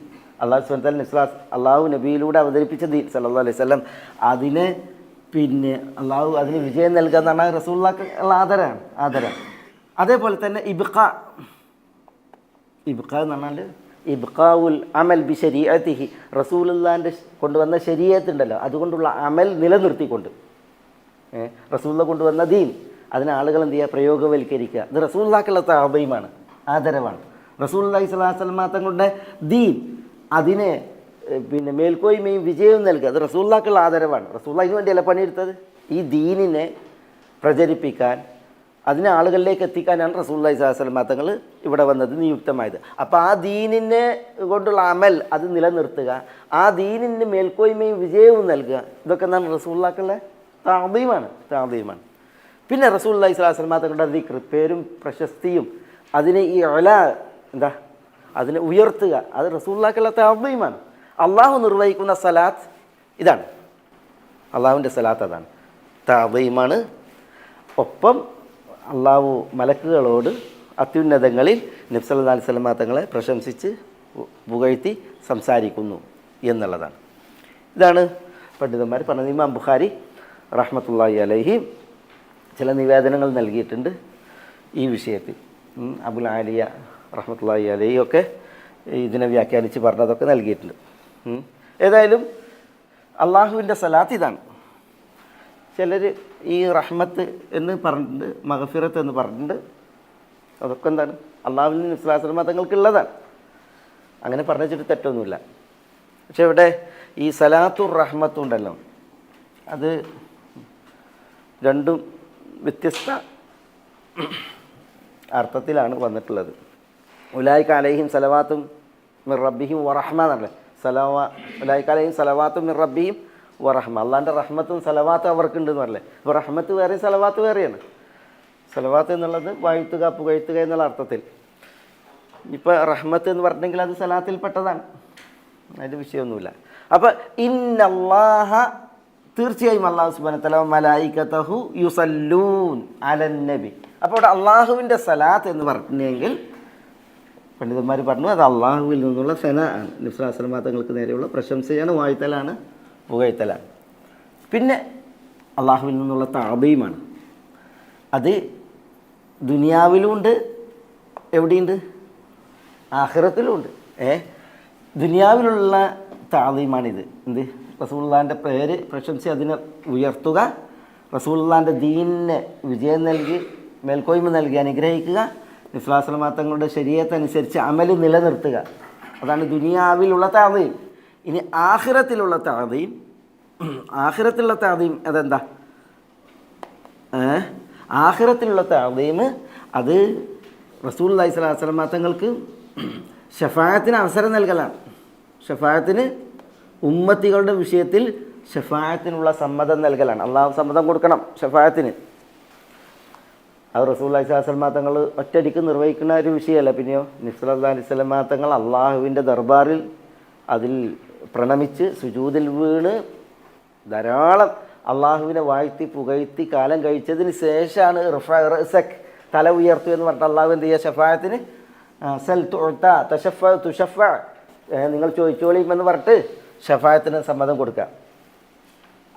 അള്ളാഹു സുബ്ഹാനഹു വ തആല അള്ളാഹു നബിയിലൂടെ അവതരിപ്പിച്ച ദീൻ സല്ലല്ലാഹു അലൈഹി വസല്ലം, അതിനെ അള്ളാഹു അതിന് വിജയം നൽകുക എന്ന് പറഞ്ഞാൽ റസൂലുള്ളാഹിക്ക് ഉള്ള ആദരമാണ്. അതേപോലെ തന്നെ ഇബ്ഖ എന്ന് പറഞ്ഞാൽ ഇബ്ഖാഉൽ അമൽ ബി ശരീഅത്തിഹി, റസൂലുള്ളാഹിൻ്റെ കൊണ്ടുവന്ന ശരീഅത്ത് ഉണ്ടല്ലോ, അതുകൊണ്ടുള്ള അമൽ നിലനിർത്തിക്കൊണ്ട്, റസൂലുള്ളാഹി കൊണ്ടുവന്ന ദീൻ അതിനെ ആളുകൾ എന്ത് ചെയ്യുക? പ്രയോഗവൽക്കരിക്കുക. ഇത് റസൂലുള്ളാഹിക്കുള്ള തഅദീമാണ്, ആദരവാണ്. റസൂലുള്ളാഹി സ്വല്ലല്ലാഹു അലൈഹി വസല്ലം തങ്ങളുടെ ദീൻ അതിനെ മേൽക്കോയ്മയും വിജയവും നൽകുക, അത് റസൂലുള്ളാഹിക്കുള്ള ആദരവാണ്. റസൂലുള്ളാഹി ഇതിനു വേണ്ടിയല്ല പണിയെടുത്തത്. ഈ ദീനിനെ പ്രചരിപ്പിക്കാൻ, അതിനെ ആളുകളിലേക്ക് എത്തിക്കാനാണ് റസൂലുള്ളാഹി സ്വല്ലല്ലാഹു അലൈഹി വസല്ലം തങ്ങൾ ഇവിടെ വന്നത്, നിയുക്തമായത്. അപ്പോൾ ആ ദീനിനെ കൊണ്ടുള്ള അമൽ അത് നിലനിർത്തുക, ആ ദീനിന് മേൽക്കോയ്മയും വിജയവും നൽകുക, ഇതൊക്കെ എന്താണ്? റസൂലുള്ളാഹിക്കുള്ള തഅദീമാണ്. പിന്നെ റസൂലുള്ളാഹി സ്വല്ലല്ലാഹു അലൈഹി വസല്ലം തങ്ങളുടെ ദിക്ർ, പേരും പ്രശസ്തിയും, അതിനെ ഈ അതിനെ ഉയർത്തുക, അത് റസൂലുള്ളാഹിക്കുള്ള തഅദീമാണ്. അള്ളാഹു നിർവഹിക്കുന്ന സലാത്ത് ഇതാണ്, അള്ളാഹുവിൻ്റെ സലാത്ത് അതാണ്, തഅദീമാണ്. ഒപ്പം അള്ളാഹു മലക്കുകളോട് അത്യുന്നതങ്ങളിൽ നബി സല്ലല്ലാഹു അലൈഹി വസല്ലം തങ്ങളെ പ്രശംസിച്ച് പുകഴ്ത്തി സംസാരിക്കുന്നു എന്നുള്ളതാണ്. ഇതാണ് പണ്ഡിതന്മാർ പറഞ്ഞത്. ഇമാം ബുഖാരി റഹ്മത്തുള്ളാഹി അലൈഹി ചില നിവേദനങ്ങൾ നൽകിയിട്ടുണ്ട് ഈ വിഷയത്തിൽ. അബുൽ ആലിയ റഹ്മത്തുള്ളാഹി അലൈഹി ഒക്കെ ഇതിനെ വ്യാഖ്യാനിച്ച് പറഞ്ഞതൊക്കെ നൽകിയിട്ടുണ്ട്. ഏതായാലും അള്ളാഹുവിൻ്റെ സലാത്ത് ഇതാണ്. ചിലർ ഈ റഹ്മത്ത് എന്ന് പറഞ്ഞിട്ടുണ്ട്, മഗ്ഫിറത്ത് എന്ന് പറഞ്ഞിട്ടുണ്ട്. അതൊക്കെ എന്താണ്? അള്ളാഹുവിൽ നിന്ന് വിശ്വാസ തങ്ങൾക്കുള്ളതാണ്. അങ്ങനെ പറഞ്ഞു വെച്ചിട്ട് തെറ്റൊന്നുമില്ല. പക്ഷെ ഇവിടെ ഈ സലാത്തുർ റഹ്മത്തും ഉണ്ടല്ലോ, അത് രണ്ടും വ്യത്യസ്ത അർത്ഥത്തിലാണ് വന്നിട്ടുള്ളത്. ഉലായിക അലൈഹിം സലവാത്തും മിർ റബ്ബിഹിം വറഹ്മ എന്നല്ലേ, ഉലായിക അലൈഹിം സലവാത്തും മിർ റബ്ബിഹിം വറഹ്മ, അള്ളാഹിൻ്റെ റഹ്മത്തും സലവാത്തും അവർക്കുണ്ടെന്ന് പറഞ്ഞല്ലേ. ഇപ്പോൾ റഹ്മത്ത് വേറെയും സലവാത്ത് വേറെയാണ്. സലവാത്ത് എന്നുള്ളത് വാഴ്ത്തുക, പുകഴ്ത്തുക എന്നുള്ള അർത്ഥത്തിൽ. ഇപ്പോൾ റഹ്മത്ത് എന്ന് പറഞ്ഞെങ്കിൽ അത് സലാത്തിൽപ്പെട്ടതാണ്, അതിൻ്റെ വിഷയമൊന്നുമില്ല. അപ്പോൾ ഇന്നല്ലാഹ, തീർച്ചയായും അല്ലാഹു സുബ്ഹാനഹു വ തആല മലായികതഹു യുസല്ലൂൻ അലൻ നബി. അപ്പോൾ ഇവിടെ അള്ളാഹുവിൻ്റെ സലാത്ത് എന്ന് പറഞ്ഞെങ്കിൽ പണ്ഡിതന്മാർ പറഞ്ഞു അത് അള്ളാഹുവിൽ നിന്നുള്ള സന ആണ്. നബി സല്ലല്ലാഹു അലൈഹി വസല്ലം തങ്ങൾക്ക് നേരെയുള്ള പ്രശംസയാണ്, വാഴ്ത്തലാണ്, പുകഴ്ത്തലാണ്. പിന്നെ അള്ളാഹുവിൽ നിന്നുള്ള തഅദീമാണ്. അത് ദുനിയാവിലുമുണ്ട്, എവിടെയുണ്ട്? ആഖിറത്തിലുമുണ്ട്. ദുനിയാവിലുള്ള തഅദീമാണിത്. എന്ത്? റസൂലുള്ളാഹിൻ്റെ പേര് പ്രശംസി, അതിനെ ഉയർത്തുക, റസൂലുള്ളാഹിൻ്റെ ദീനിനെ വിജയം നൽകി, മേൽക്കോയ്മ നൽകി അനുഗ്രഹിക്കുക, നബി സല്ലല്ലാഹു അലൈഹി വസല്ലം തങ്ങളുടെ ശരീഅത്തനുസരിച്ച് അമൽ നിലനിർത്തുക. അതാണ് ദുനിയാവിലുള്ള തഅദീം. ഇനി ആഖിറത്തിലുള്ള തഅദീം, ആഖിറത്തിലുള്ള തഅദീം അതെന്താ? ആഖിറത്തിലുള്ള തഅദീം അത് റസൂലുള്ളാഹി സ്വല്ലല്ലാഹു അലൈഹി വസല്ലം തങ്ങൾക്ക് ശഫാഅത്തിന് അവസരം നൽകലാണ്. ശഫാഅത്തിന്, ഉമ്മത്തികളുടെ വിഷയത്തിൽ ശഫാഅത്തിനുള്ള സമ്മതം നൽകലാണ്. അള്ളാഹു സമ്മതം കൊടുക്കണം ശഫാഅത്തിന്. അത് റസൂലുള്ളാഹി സ്വല്ലല്ലാഹു അലൈഹി വസല്ലം തങ്ങൾ ഒറ്റയടിക്ക് നിർവഹിക്കുന്ന ഒരു വിഷയമല്ല. പിന്നെയോ നബി സല്ലല്ലാഹു അലൈഹി വസല്ലം തങ്ങൾ അള്ളാഹുവിൻ്റെ ദർബാറിൽ അതിൽ പ്രണമിച്ച് സുജൂദിൽ വീണ് ധാരാളം അള്ളാഹുവിനെ വാഴ്ത്തി പുകഴ്ത്തി കാലം കഴിച്ചതിന് ശേഷമാണ് റസക് തല ഉയർത്തു എന്ന് പറഞ്ഞിട്ട് അള്ളാഹു എന്ത് ചെയ്യുക? ഷഫായത്തിന് സൽ തുഅത തശഫ തുഷഫ, നിങ്ങൾ ചോദിച്ചോളിയും എന്ന് പറഞ്ഞിട്ട് ഷഫായത്തിന് സമ്മതം കൊടുക്കുക.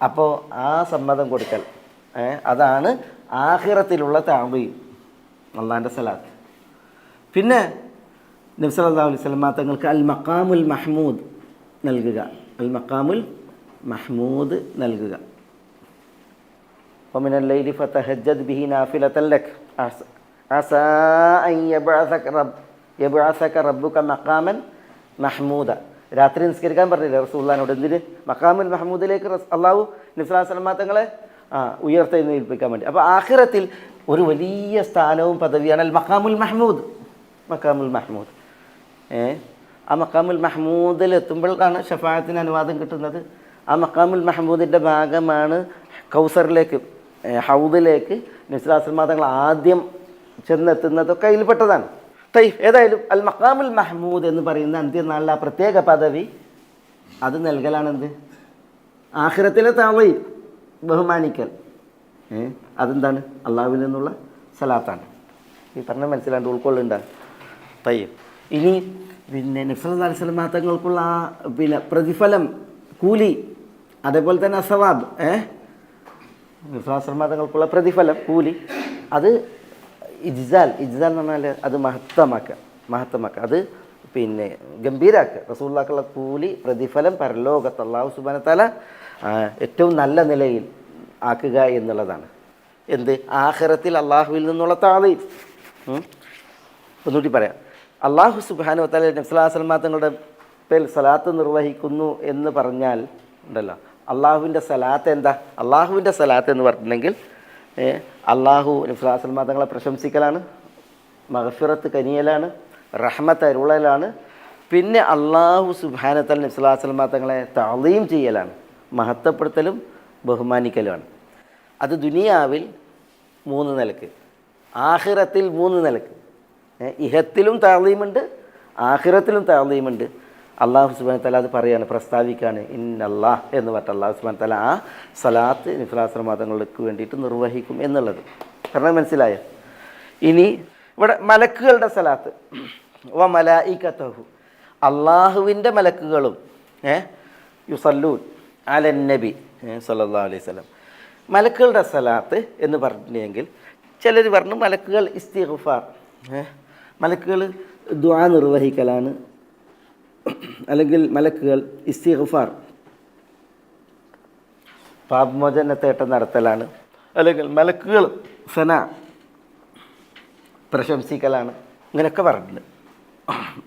അപ്പോൾ ആ സമ്മതം കൊടുക്കൽ അതാണ് ആഖിറത്തിലുള്ള തഅദീം, അള്ളാഹിൻ്റെ സലാത്ത്. പിന്നെ നബി സല്ലല്ലാഹു അലൈഹി വസല്ലം തങ്ങൾക്ക് അൽ മഖാമുൽ മഹ്മൂദ് നൽകുക, അൽ മഖാമുൽ മഹ്മൂദ് നൽകുക. വമിനൽ ലൈലി ഫതഹജ്ജദ് ബിഹി നാഫിലതൻ ലക് അസാ അൻ യബ്അസക റബ്ബുക മഖാമൻ മഹ്മൂദ. രാത്രി നിസ്കരിക്കാൻ പറഞ്ഞില്ലേ റസൂലുള്ളാഹിനോട്? എന്തിന്? മഖാമുൽ മഹ്മൂദിലേക്ക് അള്ളാഹു നബി സല്ലല്ലാഹു അലൈഹി വസല്ലം തങ്ങളെ ഉയർത്തെഴുന്നേൽപ്പിക്കാൻ വേണ്ടി. അപ്പോൾ ആഖിറത്തിൽ ഒരു വലിയ സ്ഥാനവും പദവിയാണ് അൽ മഖാമുൽ മഹ്മൂദ്. മഖാമുൽ മഹ്മൂദ് ആ മഖാമുൽ മഹ്മൂദിൽ എത്തുമ്പോഴാണ് ഷഫാഅത്തിന് അനുവാദം കിട്ടുന്നത്. ആ മഖാമുൽ മഹ്മൂദിൻ്റെ ഭാഗമാണ് കൗസറിലേക്ക്, ഹൗദിലേക്ക് നബി സല്ലല്ലാഹു അലൈഹി വസല്ലം തങ്ങൾ ആദ്യം ചെന്നെത്തുന്നതൊക്കെ അതിൽപ്പെട്ടതാണ്. ഏതായാലും അൽ മഖാമുൽ മഹ്മൂദ് എന്ന് പറയുന്ന അന്ത്യനാളിലെ ആ പ്രത്യേക പദവി അത് നൽകലാണെന്ത്? ആഖിറത്തിലെ തഅദീം, ബഹുമാനിക്കൽ. അതെന്താണ്? അള്ളാഹുവിൽ നിന്നുള്ള സലാത്താണ്. ഈ പറഞ്ഞ മനസ്സിലാണ്ട് ഉൾക്കൊള്ളുണ്ടാണ്. തയ്യം. ഇനി പിന്നെ നബി സല്ലല്ലാഹു അലൈഹി വസല്ലം തങ്ങൾക്കുള്ള ആ പ്രതിഫലം, കൂലി, അതേപോലെ തന്നെ സവാബ്, നബി സല്ലല്ലാഹു അലൈഹി വസല്ലം തങ്ങൾക്കുള്ള പ്രതിഫലം, കൂലി, അത് ഇജ്സാൽ എന്ന് പറഞ്ഞാൽ അത് മഹത്തമാക്കുക, അത് പിന്നെ ഗംഭീരാക്കുക. റസൂലുള്ളാഹിക്കുള്ള കൂലി, പ്രതിഫലം പരലോകത്ത് അല്ലാഹു സുബ്ഹാനഹു വ തആല ഏറ്റവും നല്ല നിലയിൽ ആക്കുക എന്നുള്ളതാണ്. എന്ത്? ആഖിറത്തിൽ അള്ളാഹുവിൽ നിന്നുള്ള തഅദീം. ഒന്നുകൂടി പറയാം. അള്ളാഹു സുബ്ഹാനഹു വ തആല നബി സല്ലല്ലാഹു അലൈഹി വസല്ലം തങ്ങളുടെ പേരിൽ സലാത്ത് നിർവഹിക്കുന്നു എന്ന് പറഞ്ഞാൽ ഉണ്ടല്ലോ, അള്ളാഹുവിൻ്റെ സലാത്ത് എന്താ? അള്ളാഹുവിൻ്റെ സലാത്ത് എന്ന് പറഞ്ഞിട്ടുണ്ടെങ്കിൽ അള്ളാഹു നബി സല്ലല്ലാഹു അലൈഹി വസല്ലം തങ്ങളെ പ്രശംസിക്കലാണ്, മഗ്ഫിറത്ത് കനിയലാണ്, റഹ്മത്ത് അരുളലാണ്. പിന്നെ അള്ളാഹു സുബ്ഹാനഹു വ തആല നബി സല്ലല്ലാഹു അലൈഹി വസല്ലം തങ്ങളെ തഅദീം ചെയ്യലാണ്, മഹത്വപ്പെടുത്തലും ബഹുമാനിക്കലുമാണ്. അത് ദുനിയാവിൽ 3 നിലക്ക്, ആഖിറത്തിൽ 3 നിലക്ക്. ഇഹത്തിലും തഅദീമുണ്ട്, ആഖിറത്തിലും തഅദീമുണ്ട്. അള്ളാഹു സുബ്ഹാനഹു വ തആല അത് പറയാണ്, പ്രസ്താവിക്കുകയാണ്. ഇന്നല്ലാഹ് എന്ന് പറഞ്ഞിട്ട് അള്ളാഹു സുബ്ഹാനഹു വ തആല ആ സലാത്ത് നബി സല്ലല്ലാഹു അലൈഹി വസല്ലം തങ്ങൾക്ക് വേണ്ടിയിട്ട് നിർവഹിക്കും എന്നുള്ളത് പറഞ്ഞാൽ മനസ്സിലായോ? ഇനി ഇവിടെ മലക്കുകളുടെ സലാത്ത്, വ മലായികതഹു, അള്ളാഹുവിൻ്റെ മലക്കുകളും യുസല്ലൂൻ അലൻ നബി സല്ലല്ലാഹു അലൈഹി വസല്ലം. മലക്കുകളുടെ സലാത്ത് എന്ന് പറഞ്ഞിട്ടുണ്ടെങ്കിൽ ചിലർ പറഞ്ഞു മലക്കുകൾ ഇസ്തിഗ്ഫാർ, മലക്കുകൾ ദുആ നിർവഹിക്കലാണ്, അല്ലെങ്കിൽ മലക്കുകൾ ഇസ്തിഗ്ഫാർ പാപമോചനത്തേട്ടം നടത്തലാണ്, അല്ലെങ്കിൽ മലക്കുകൾ സന പ്രശംസിക്കലാണ്. ഇങ്ങനെയൊക്കെ പറഞ്ഞിട്ടുണ്ട്.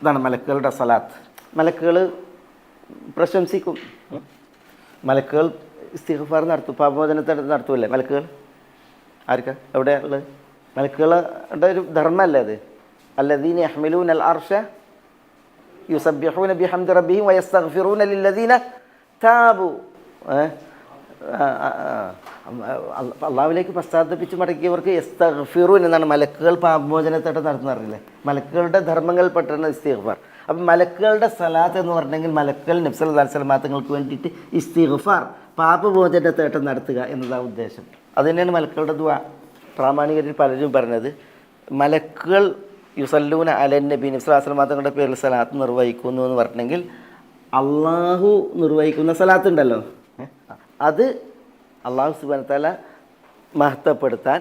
ഇതാണ് മലക്കുകളുടെ സലാത്ത്. മലക്കുകൾ പ്രശംസിക്കും, മലക്കുകൾ ഇസ്തിഗ്ഫാർ നടത്തും, പാപമോചനത്തേട്ടം നടത്തുമല്ലേ മലക്കുകൾ? ആർക്കാ? എവിടെ ഉള്ളത്? മലക്കുകളുടെ ഒരു ധർമ്മമല്ലേ അത്? അല്ലദീന യഹ്മിലൂന അൽ അർശ യുസബ്ബിഹൂന ബിഹംദി റബ്ബിഹിം വയസ്തഗ്ഫിറൂന ലില്ലദീന താബു. അള്ളാഹുവിലേക്ക് പശ്ചാത്തപിച്ച് മടക്കിയവർക്ക് യസ്തഗ്ഫിറൂൻ എന്നാണ് മലക്കുകൾ പാപമോചനത്തേട്ടം നടത്തുന്നറിയില്ലേ? മലക്കുകളുടെ ധർമ്മങ്ങൾ പെട്ടാണ് ഇസ്തിഗ്ഫാർ. അപ്പം മലക്കുകളുടെ സലാത്ത് എന്ന് പറഞ്ഞെങ്കിൽ മലക്കുകൾ നബി സല്ലല്ലാഹു അലൈഹി വസല്ലം തങ്ങൾക്ക് വേണ്ടിയിട്ട് ഇസ്തിഗ്ഫാർ, പാപമോചനത്തേട്ടം നടത്തുക എന്നതാണ് ഉദ്ദേശം. അത് തന്നെയാണ് മലക്കുകളുടെ ദുആ. പ്രാമാണികരിൽ പലരും പറഞ്ഞത് മലക്കുകൾ യുസല്ലൂന അലൻ നബി നബി സല്ലല്ലാഹു അലൈഹി വസല്ലം തങ്ങളുടെ പേരിൽ സലാത്ത് നിർവഹിക്കുന്നു എന്ന് പറഞ്ഞിട്ടുണ്ടെങ്കിൽ അള്ളാഹു നിർവഹിക്കുന്ന സലാത്ത് ഉണ്ടല്ലോ, അത് അള്ളാഹു സുബ്ഹാനഹു വ തആല മഹത്വപ്പെടുത്താൻ,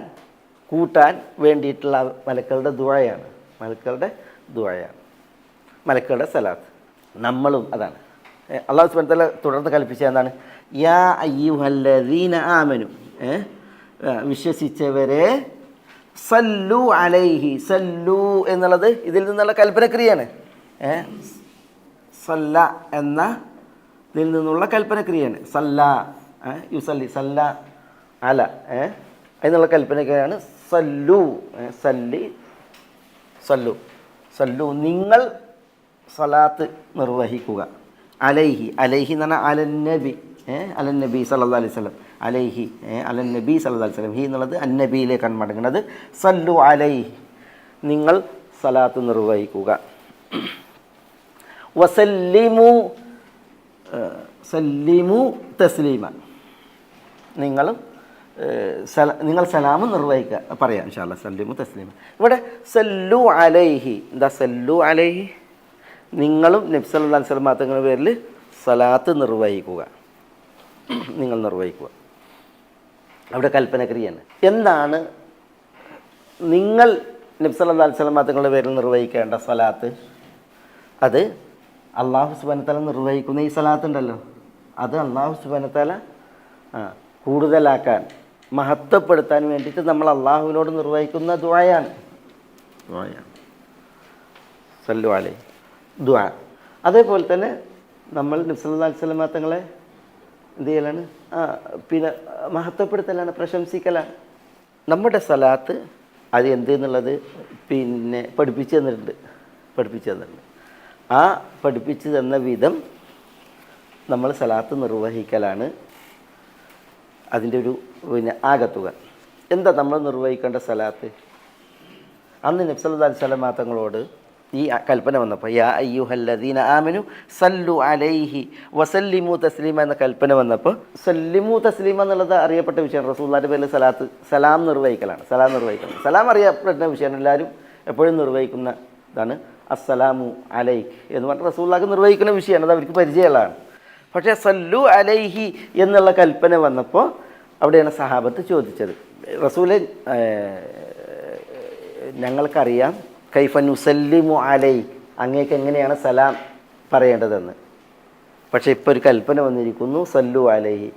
കൂട്ടാൻ വേണ്ടിയിട്ടുള്ള മലക്കളുടെ ദുആയാണ്, മലക്കളുടെ ദുആയാണ്, മലക്കളുടെ സലാത്ത്. നമ്മളും അതാണ്. അള്ളാഹു സുബ്ഹാനഹു വ തആല തുടർന്ന് കൽപ്പിച്ച എന്താണ്? യാ അയ്യുഹല്ലദീന ആമനു, വിശ്വസിച്ചവരെ, സല്ലു അലൈഹി. സല്ലു എന്നുള്ളത് ഇതിൽ നിന്നുള്ള കൽപ്പനക്രിയയാണ്. സല്ല എന്ന ഇതിൽ നിന്നുള്ള കൽപ്പനക്രിയയാണ്. സല്ല യുസല്ലി, സല്ല അല അതിനുള്ള കൽപ്പനക്രിയയാണ് സല്ലു. സല്ലി, സല്ലു, സല്ലു നിങ്ങൾ സലാത്ത് നിർവഹിക്കുക. അലൈഹി, അലൈഹി എന്ന് പറഞ്ഞാൽ അലൻ നബി അലൻ നബി സല്ലല്ലാഹു അലൈഹി വസല്ലം, അലൈഹി അലൻ നബി സല്ലല്ലാഹു അലൈഹി വസല്ലം, ഹി എന്നുള്ളത് അന്നബിയിലേക്കാണ് മടങ്ങുന്നത്. സല്ലു അലൈഹി, നിങ്ങൾ സലാത്ത് നിർവഹിക്കുക. വസല്ലിമു, സല്ലിമു തസ്ലീമ, നിങ്ങൾ സലാം നിർവഹിക്കുക, പറയാം ഇൻഷാ അല്ലാഹ്. സല്ലിമു തസ്ലീമ. ഇവിടെ സല്ലു അലൈഹി, എന്താ സല്ലു അലൈഹി, നിങ്ങളും നബി സല്ലല്ലാഹു അലൈഹി വസല്ലം തങ്ങളുടെ പേരിൽ സലാത്ത് നിർവഹിക്കുക, നിങ്ങൾ നിർവഹിക്കുക. അവിടെ കൽപ്പനക്രിയയാണ്. എന്താണ് നിങ്ങൾ നബി സല്ലല്ലാഹു അലൈഹി വസല്ലം തങ്ങളുടെ പേരിൽ നിർവഹിക്കേണ്ട സലാത്ത്? അത് അല്ലാഹു സുബ്ഹാനഹു വ തആല നിർവഹിക്കുന്ന ഈ സലാത്ത് ഉണ്ടല്ലോ, അത് അല്ലാഹു സുബ്ഹാനഹു വ തആല കൂടുതലാക്കാൻ, മഹത്വപ്പെടുത്താൻ വേണ്ടിയിട്ട് നമ്മൾ അള്ളാഹുവിനോട് നിർവഹിക്കുന്ന ദുആയാണ്. സല്ലു അലൈഹി ദുആ. അതേപോലെ തന്നെ നമ്മൾ നബി സല്ലല്ലാഹു അലൈഹി വസല്ലം തങ്ങളെ എന്ത് ചെയ്യലാണ്? പിന്നെ മഹത്വപ്പെടുത്തലാണ്, പ്രശംസിക്കലാണ്. നമ്മുടെ സലാത്ത് അത് എന്ത് എന്നുള്ളത് പിന്നെ പഠിപ്പിച്ചു തന്നിട്ടുണ്ട്. ആ പഠിപ്പിച്ചു തന്ന വിധം നമ്മൾ സലാത്ത് നിർവഹിക്കലാണ് അതിൻ്റെ ഒരു പിന്നെ ആകത്തുക. എന്താ നമ്മൾ നിർവഹിക്കേണ്ട സലാത്ത്? അന്ന് നബി സല്ലല്ലാഹു അലൈഹി വസല്ലം തങ്ങളോട് ഈ കൽപ്പന വന്നപ്പോൾ, യാ അയ്യുഹല്ലദീന ആമനു സല്ലു അലൈഹി വസല്ലിമു തസ്ലീമ എന്ന കൽപ്പന വന്നപ്പോൾ, സല്ലിമു തസ്ലീമ എന്നുള്ളത് അറിയപ്പെട്ട വിഷയമാണ്. റസൂലുള്ളാഹിയുടെ പേരിൽ സലാം നിർവഹിക്കലാണ്. സലാം അറിയപ്പെട്ട വിഷയമാണ്, എല്ലാവരും എപ്പോഴും നിർവഹിക്കുന്ന ഇതാണ്. അസ്സലാമു അലൈക്ക് എന്ന് പറഞ്ഞാൽ റസൂലുള്ളാഹിക്ക് നിർവഹിക്കുന്ന വിഷയമാണ്, അത് അവർക്ക് പരിചയമുള്ളതാണ്. പക്ഷേ സല്ലു അലൈഹി എന്നുള്ള കൽപ്പന വന്നപ്പോൾ അവിടെയാണ് സഹാബത്ത് ചോദിച്ചത്, റസൂലെ ഞങ്ങൾക്കറിയാം കൈഫ നുസല്ലിമു അലൈക്ക്, അങ്ങേക്ക് എങ്ങനെയാണ് സലാം പറയേണ്ടതെന്ന്. പക്ഷേ ഇപ്പോൾ ഒരു കൽപ്പന വന്നിരിക്കുന്നു സല്ലു അലൈഹി.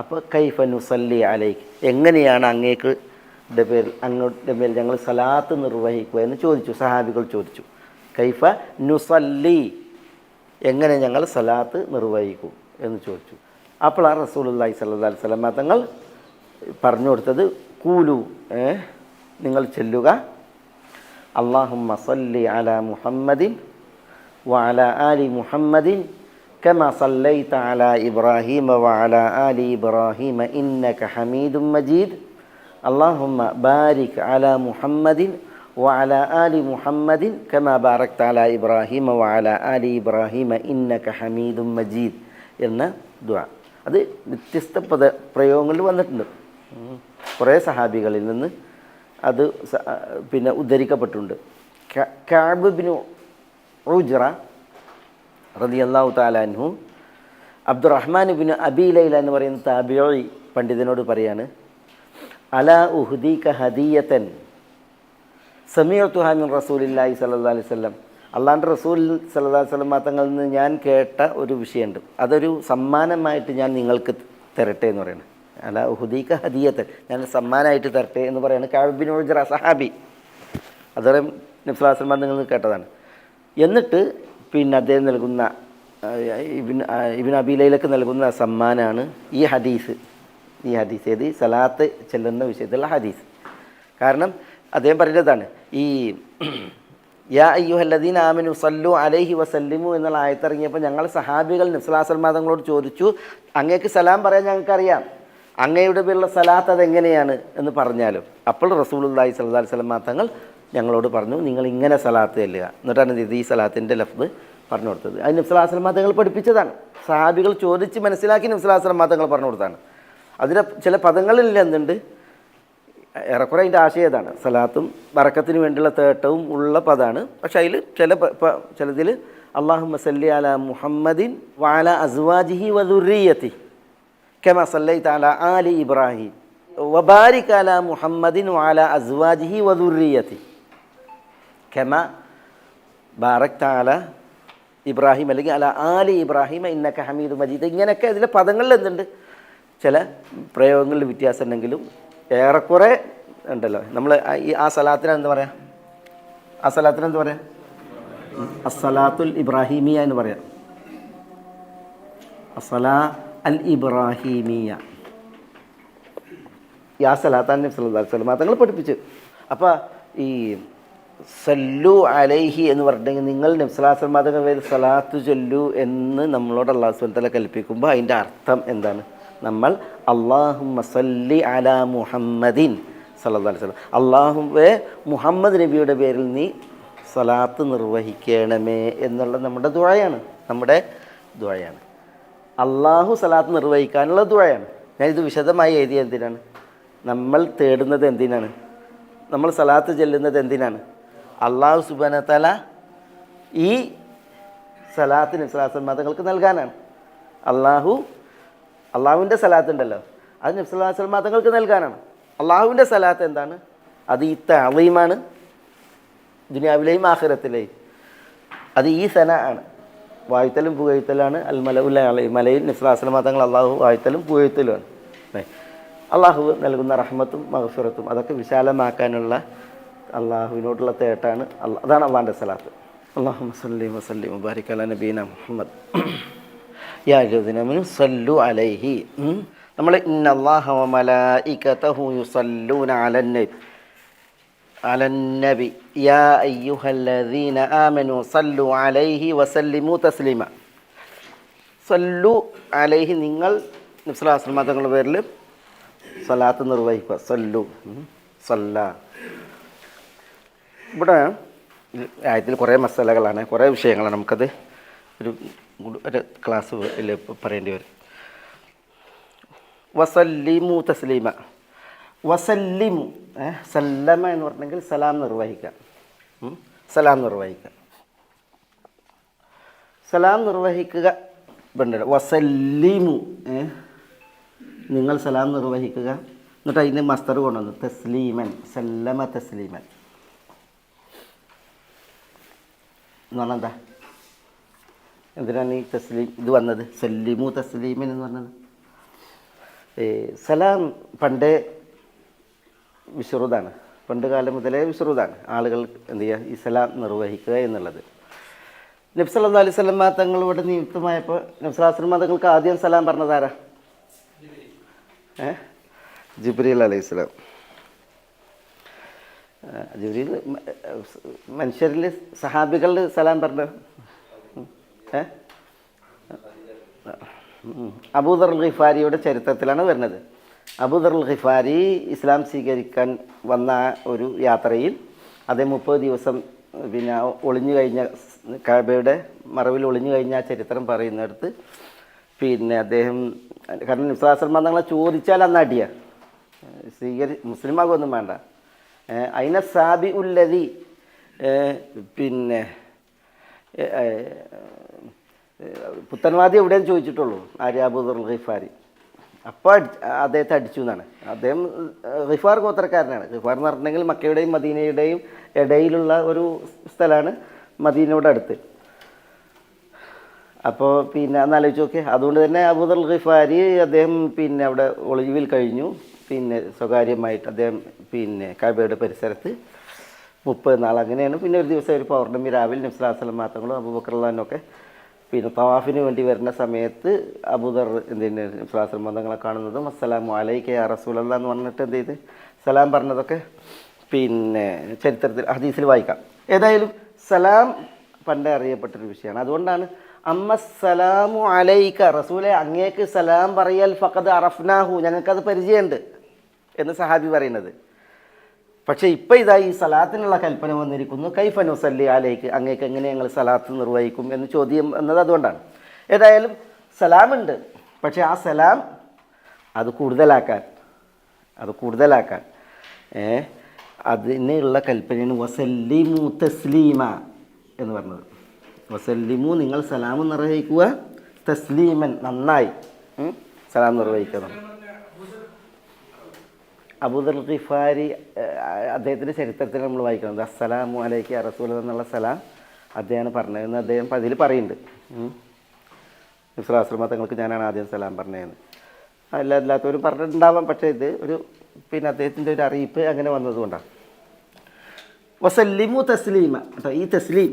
അപ്പോൾ കൈഫ നുസല്ലി അലൈക്ക്, എങ്ങനെയാണ് അങ്ങേക്കുടെ പേരിൽ ഞങ്ങൾ സലാത്ത് നിർവഹിക്കുക എന്ന് ചോദിച്ചു. സഹാബികൾ ചോദിച്ചു, കൈഫ നുസല്ലി, എങ്ങനെ ഞങ്ങൾ സലാത്ത് നിർവഹിക്കും എന്ന് ചോദിച്ചു. അപ്പോഴാണ് റസൂലുള്ളാഹി സ്വല്ലല്ലാഹു അലൈഹി വസല്ലം തങ്ങൾ പറഞ്ഞു കൊടുത്തത്, കൂലു, നിങ്ങൾ ചൊല്ലുക, അല്ലാഹുമ്മ സല്ലി അലാ മുഹമ്മദിൻ വഅലാ ആലി മുഹമ്മദിൻ കമാ സല്ലൈത അലാ ഇബ്രാഹീമ വഅലാ ആലി ഇബ്രാഹീമ ഇന്നക ഹമീദും മജീദ് അല്ലാഹുമ്മ ബാരിക് അലാ മുഹമ്മദിൻ വഅലാ ആലി മുഹമ്മദിൻ കമാ ബാറക്ത അലാ ഇബ്രാഹീമ വഅലാ ആലി ഇബ്രാഹീമ ഇന്നക ഹമീദും മജീദ് എന്ന ദുആ. അത് വ്യത്യസ്ത പ്രയോഗങ്ങളിൽ വന്നിട്ടുണ്ട്. കുറേ സഹാബികളിൽ നിന്ന് അത് പിന്നെ ഉദ്ധരിക്കപ്പെട്ടിട്ടുണ്ട്. കഅബ് ഇബ്നു ഉജ്റ റളിയല്ലാഹു തആല അൻഹു അബ്ദുറഹ്മാൻ ഇബ്നു അബീ ലൈല എന്ന് പറയുന്ന താബിഈ പണ്ഡിതനോട് പറയാണ്, അലാ ഉഹ്ദീക ഹദിയതൻ സമീഅതുഹാ മിൻ റസൂലില്ലാഹി സ്വല്ലല്ലാഹു അലൈഹി വസല്ലം, അള്ളാഹുവിൻ്റെ റസൂൽ സല്ലല്ലാഹു അലൈഹി വസല്ലം തങ്ങളിൽ നിന്ന് ഞാൻ കേട്ട ഒരു വിഷയമുണ്ട്, അതൊരു സമ്മാനമായിട്ട് ഞാൻ നിങ്ങൾക്ക് തരട്ടെ എന്ന് പറയുന്നത്. അല ഉഹുദീക ഹദിയത്തൻ, ഞാൻ സമ്മാനമായിട്ട് തരട്ടെ എന്ന് പറയുന്നത് കഅബ് ഇബ്നു ഉജ്റ സഹാബി, അതോടെ നബി സല്ലല്ലാഹു അലൈഹി വസല്ലം നിങ്ങൾ കേട്ടതാണ്. എന്നിട്ട് പിന്നെ അദ്ദേഹം നൽകുന്ന ഇബ്നു അബീ ലൈലക്ക് നൽകുന്ന സമ്മാനമാണ് ഈ ഹദീസ്. ഏത് സലാത്ത് ചെല്ലുന്ന വിഷയത്തിലുള്ള ഹദീസ്. കാരണം അദ്ദേഹം പറയുന്നതാണ്, ഈ യാ അയ്യുഹല്ലദീന ആമനു സല്ലു അലൈഹി വസല്ലിമു എന്നുള്ള ആയത്തിറങ്ങിയപ്പോൾ ഞങ്ങൾ സഹാബികൾ നബി സല്ലല്ലാഹു അലൈഹി വസല്ലം തങ്ങളോട് ചോദിച്ചു, അങ്ങേക്ക് സലാം പറയാൻ ഞങ്ങൾക്കറിയാം, അങ്ങയുടെ പേരുള്ള സലാത്ത് അതെങ്ങനെയാണ് എന്ന് പറഞ്ഞാലും. അപ്പോൾ റസൂലുള്ളാഹി സ്വല്ലല്ലാഹു അലൈഹി വസല്ലം തങ്ങൾ ഞങ്ങളോട് പറഞ്ഞു, നിങ്ങൾ ഇങ്ങനെ സലാത്ത് ചെല്ലുക. എന്നിട്ടാണ് ഇത് ഈ സലാത്തിൻ്റെ ലഫ്ദ് പറഞ്ഞു കൊടുത്തത്. അത് നബി സല്ലല്ലാഹു അലൈഹി വസല്ലം തങ്ങൾ പഠിപ്പിച്ചതാണ്. സഹാബികൾ ചോദിച്ച് മനസ്സിലാക്കി നബി സല്ലല്ലാഹു അലൈഹി വസല്ലം തങ്ങൾ പറഞ്ഞു കൊടുത്താണ്. അതിലെ ചില പദങ്ങളിൽ എന്തുണ്ട്, ഏറെക്കുറെ അതിൻ്റെ ആശയം ഇതാണ്, സലാത്തും ബറക്കത്തിന് വേണ്ടിയുള്ള തേട്ടവും ഉള്ള പദമാണ്. പക്ഷെ അതിൽ ചിലതിൽ അല്ലാഹുമ്മ സല്ലി അലാ മുഹമ്മദിൻ വഅലാ അസ്വാജിഹി വദുർരിയതി കമാ സല്ലൈത അലാ ആലി ഇബ്രാഹിം വബാരിക് അലാ മുഹമ്മദിൻ വഅലാ അസ്വാജിഹി വദുർരിയതി കമാ ബാറക്ത അലാ ഇബ്രാഹിം അല്ലെങ്കിൽ അലാ ആലി ഇബ്രാഹിം ഇന്നക ഹമീദും മജീദ്. ഇങ്ങനെയൊക്കെ ഇതിലെ പദങ്ങളിൽ എന്തുണ്ട്, ചില പ്രയോഗങ്ങളിൽ വ്യത്യാസം ഉണ്ടെങ്കിലും ഏറെക്കുറെ ഉണ്ടല്ലോ. നമ്മൾ ആ സലാത്തിന് എന്താ പറയുക, അസ്സലാത്തുൽ ഇബ്രാഹിമിയ എന്ന് പറയാം. അസ്സലാ അൽ ഇബ്രാഹിമിയ, ഈ ആ സലാത്താണ് നബി സല്ലല്ലാഹു അലൈഹി വസല്ലം തങ്ങൾ പഠിപ്പിച്ചു. അപ്പോൾ ഈ സല്ലു അലൈഹി എന്ന് പറഞ്ഞിട്ടുണ്ടെങ്കിൽ നിങ്ങൾ നബി സല്ലല്ലാഹു അലൈഹി വസല്ലം തങ്ങളുടെ പേരിൽ സ്വലാത്ത് ചൊല്ലു എന്ന് നമ്മളോട് അല്ലാഹു സുബ്ഹാനഹു വ തആല കൽപ്പിക്കുമ്പോൾ അതിൻ്റെ അർത്ഥം എന്താണ്? നമ്മൾ അല്ലാഹുമ്മ സല്ലി അലാ മുഹമ്മദിൻ സല്ലല്ലാഹു അലൈഹി വസല്ലം, അല്ലാഹുവേ മുഹമ്മദ് നബിയുടെ പേരിൽ നീ സ്വലാത്ത് നിർവഹിക്കണമേ എന്നുള്ള നമ്മുടെ ദുആയാണ്. അള്ളാഹു സ്വലാത്ത് നിർവഹിക്കാനുള്ള ദുആയാണ്. ഞാനിത് വിശദമായി എഴുതിയ എന്തിനാണ്? നമ്മൾ തേടുന്നത് എന്തിനാണ്? നമ്മൾ സ്വലാത്ത് ചെല്ലുന്നത് എന്തിനാണ്? അള്ളാഹു സുബ്ഹാനഹു വ തആല ഈ സ്വലാത്തിന് മതങ്ങൾക്ക് നൽകാനാണ്. അള്ളാഹുവിൻ്റെ സ്വലാത്ത് ഉണ്ടല്ലോ, അത് നബി സല്ലല്ലാഹു അലൈഹി വസല്ലം മതങ്ങൾക്ക് നൽകാനാണ്. അള്ളാഹുവിൻ്റെ സ്വലാത്ത് എന്താണ്? അത് ഈ തഅളീമാണ്, ദുനിയാവിലെയും ആഖിറത്തിലെയും. അത് ഈ സന ആണ്, വാഴ്ത്തലും പുകഴ്ത്തലാണ്. അൽ മലഉൽ അലൈ, മലയിൽ നബി സല്ലല്ലാഹു അലൈഹി വസല്ലം തങ്ങൾ അള്ളാഹു വാഴ്ത്തലും പുകഴ്ത്തലുമാണ്. അള്ളാഹു നൽകുന്ന റഹ്മത്തും മഗ്ഫിറത്തും അതൊക്കെ വിശാലമാക്കാനുള്ള അള്ളാഹുവിനോടുള്ള തേട്ടാണ്. അതാണ് അള്ളാഹിൻ്റെ സ്വലാത്ത്. അല്ലാഹുമ്മ സല്ലി വസല്ലിം വബാരിക് അലാ നബീന മുഹമ്മദ് യാ അയ്യുഹല്ലദീന ആമനൂ സല്ലു അലൈഹി. നമ്മൾ ഇന്നല്ലാഹ വ മലായികതഹു യുസല്ലൂന അലന്നബി യാ അയ്യുഹല്ലദീന ആമനൂ സല്ലു അലൈഹി വസല്ലിമു തസ്ലീമ. സല്ലു അലൈഹി, നിങ്ങൾ നബി സല്ലല്ലാഹു അലൈഹി വസല്ലം തങ്ങളുടെ പേരിൽ സ്വലാത്ത് നിർവഹിക്കുക. സല്ലു സല്ല. ഇവിടെ ആയത്തിൽ കുറേ മസാലകളാണ്, കുറേ വിഷയങ്ങളാണ്. നമുക്കത് ഒരു ക്ലാസ് പറയേണ്ടി വരും. വസല്ലിമു തസ്ലീമ. വസല്ലിമു, സല്ലമ എന്ന് പറഞ്ഞെങ്കിൽ സലാം നിർവഹിക്കുക. സലാം നിർവഹിക്കുക. വസല്ലിമു, നിങ്ങൾ സലാം നിർവഹിക്കുക. എന്നിട്ട് അതിന് മസ്തർ കൊണ്ടുവന്നു തസ്ലീമൻ, സല്ലമ തസ്ലീമൻ എന്ന് പറഞ്ഞാൽ എന്താ? എന്തിനാണ് ഈ തസ്ലീം ഇത് വന്നത്? സല്ലിമു തസ്ലീമൻ എന്ന് പറഞ്ഞത് സലാം പണ്ടേ വിശ്രുതാണ്, പണ്ട് കാലം മുതലേ വിശ്രുതാണ്. ആളുകൾ എന്ത് ചെയ്യുക? ഈ സലാം നിർവഹിക്കുക എന്നുള്ളത്. നബി സല്ലല്ലാഹു അലൈഹി വസല്ലം തങ്ങളിവിടെ നിയുക്തമായപ്പോൾ നബി സല്ലല്ലാഹു അലൈഹി വസല്ലം തങ്ങൾക്ക് ആദ്യം സലാം പറഞ്ഞതാരാ? ജിബ്രീൽ അലൈഹിസ്സലാം. ജിബ്രീൽ മനുഷ്യരിൽ സഹാബികളിൽ സലാം പറഞ്ഞു. അബൂദർ ഗിഫാരിയുടെ ചരിത്രത്തിലാണ് വരുന്നത്. അബൂദർ ഗിഫാരി ഇസ്ലാം സ്വീകരിക്കാൻ വന്ന ഒരു യാത്രയിൽ അദ്ദേഹം 30 ദിവസം പിന്നെ ഒളിഞ്ഞു കഴിഞ്ഞ കഅബയുടെ മറവിൽ ഒളിഞ്ഞു കഴിഞ്ഞ ആ ചരിത്രം പറയുന്നിടത്ത് പിന്നെ അദ്ദേഹം, കാരണം നബി സല്ലല്ലാഹു അലൈഹി വസല്ലം തങ്ങളെ ചോദിച്ചാൽ അന്ന് അടിയ മുസ്ലിമാകൊന്നും വേണ്ട. അയിന സാബി ഉല്ലതി, പിന്നെ പുത്തൻവാദി എവിടെയെന്ന് ചോദിച്ചിട്ടുള്ളൂ ആര്യ അബൂദർ ഗിഫാരി. അപ്പോൾ അദ്ദേഹത്തെ അടിച്ചു എന്നാണ്. അദ്ദേഹം ഗിഫാർ ഗോത്രക്കാരനാണ്. ഗിഫാർ എന്ന് പറഞ്ഞിട്ടുണ്ടെങ്കിൽ മക്കയുടെയും മദീനയുടെയും ഇടയിലുള്ള ഒരു സ്ഥലമാണ്, മദീനയോട് അടുത്ത്. അപ്പോൾ പിന്നെ അന്ന് ആലോചിച്ച് നോക്കിയേ. അതുകൊണ്ട് തന്നെ അബൂദർ ഗിഫാരി അദ്ദേഹം പിന്നെ അവിടെ ഒളിവിൽ കഴിഞ്ഞു. പിന്നെ സ്വകാര്യമായിട്ട് അദ്ദേഹം പിന്നെ കഅബയുടെ പരിസരത്ത് 30 നാൾ അങ്ങനെയാണ്. പിന്നെ ഒരു ദിവസം ഒരു പൗർണമി രാവിലെ നബി സല്ലല്ലാഹു അലൈഹി വസല്ലം തങ്ങളും അബൂബക്കർ റളിയല്ലാഹുവിനൊക്കെ പിന്നെ തവാഫിന് വേണ്ടി വരുന്ന സമയത്ത് അബൂദർ നബി സല്ലല്ലാഹു അലൈഹി വസല്ലം തങ്ങളെ കാണുന്നതും അസ്സലാമു അലൈക യാ റസൂലല്ലാഹ് എന്ന് പറഞ്ഞിട്ട് എന്ത് ചെയ്ത് സലാം പറഞ്ഞതൊക്കെ പിന്നെ ചരിത്രത്തിൽ ഹദീസിൽ വായിക്കാം. ഏതായാലും സലാം പണ്ടേ അറിയപ്പെട്ടൊരു വിഷയമാണ്. അതുകൊണ്ടാണ് അമ്മസ്സലാമു അലൈക റസൂലെ, അങ്ങേക്ക് സലാം പറയൽ ഫഖദ് അറഫ്നാഹു, ഞങ്ങൾക്കത് പരിചയമുണ്ട് എന്ന് സഹാബി പറയുന്നത്. പക്ഷേ ഇപ്പം ഇതാ ഈ സലാത്തിനുള്ള കൽപ്പന വന്നിരിക്കുന്നു. കൈഫ നുസല്ലി അലൈക്ക്, അങ്ങേക്ക് എങ്ങനെ ഞങ്ങൾ സലാത്ത് നിർവഹിക്കും എന്ന് ചോദ്യം എന്നത് അതുകൊണ്ടാണ്. ഏതായാലും സലാമുണ്ട്, പക്ഷേ ആ സലാം അത് കൂടുതലാക്കാൻ അതിനുള്ള കൽപ്പനയാണ് വസല്ലിമു തസ്ലീമ എന്ന് പറഞ്ഞത്. വസല്ലിമു, നിങ്ങൾ സലാം നിർവഹിക്കുക, തസ്ലീമൻ, നന്നായി സലാം നിർവഹിക്കണം. അബൂദർ ഗിഫാരി അദ്ദേഹത്തിൻ്റെ ചരിത്രത്തിൽ നമ്മൾ വായിക്കുന്നത് അസ്സലാമു അലൈക യാ റസൂല എന്നുള്ള സലാം അദ്ദേഹമാണ് പറഞ്ഞതെന്ന് അദ്ദേഹം അതിൽ പറയുന്നുണ്ട്. നബി സല്ലല്ലാഹു അലൈഹി വസല്ലം തങ്ങൾക്ക് ഞാനാണ് ആദ്യം സലാം പറഞ്ഞതെന്ന്. എല്ലാത്തവരും പറഞ്ഞിട്ടുണ്ടാവാം, പക്ഷേ ഇത് ഒരു പിന്നെ അദ്ദേഹത്തിൻ്റെ ഒരു അറിയിപ്പ് അങ്ങനെ വന്നതുകൊണ്ടാണ്. വസല്ലിമു തസ്ലീമ. ഈ തസ്ലീം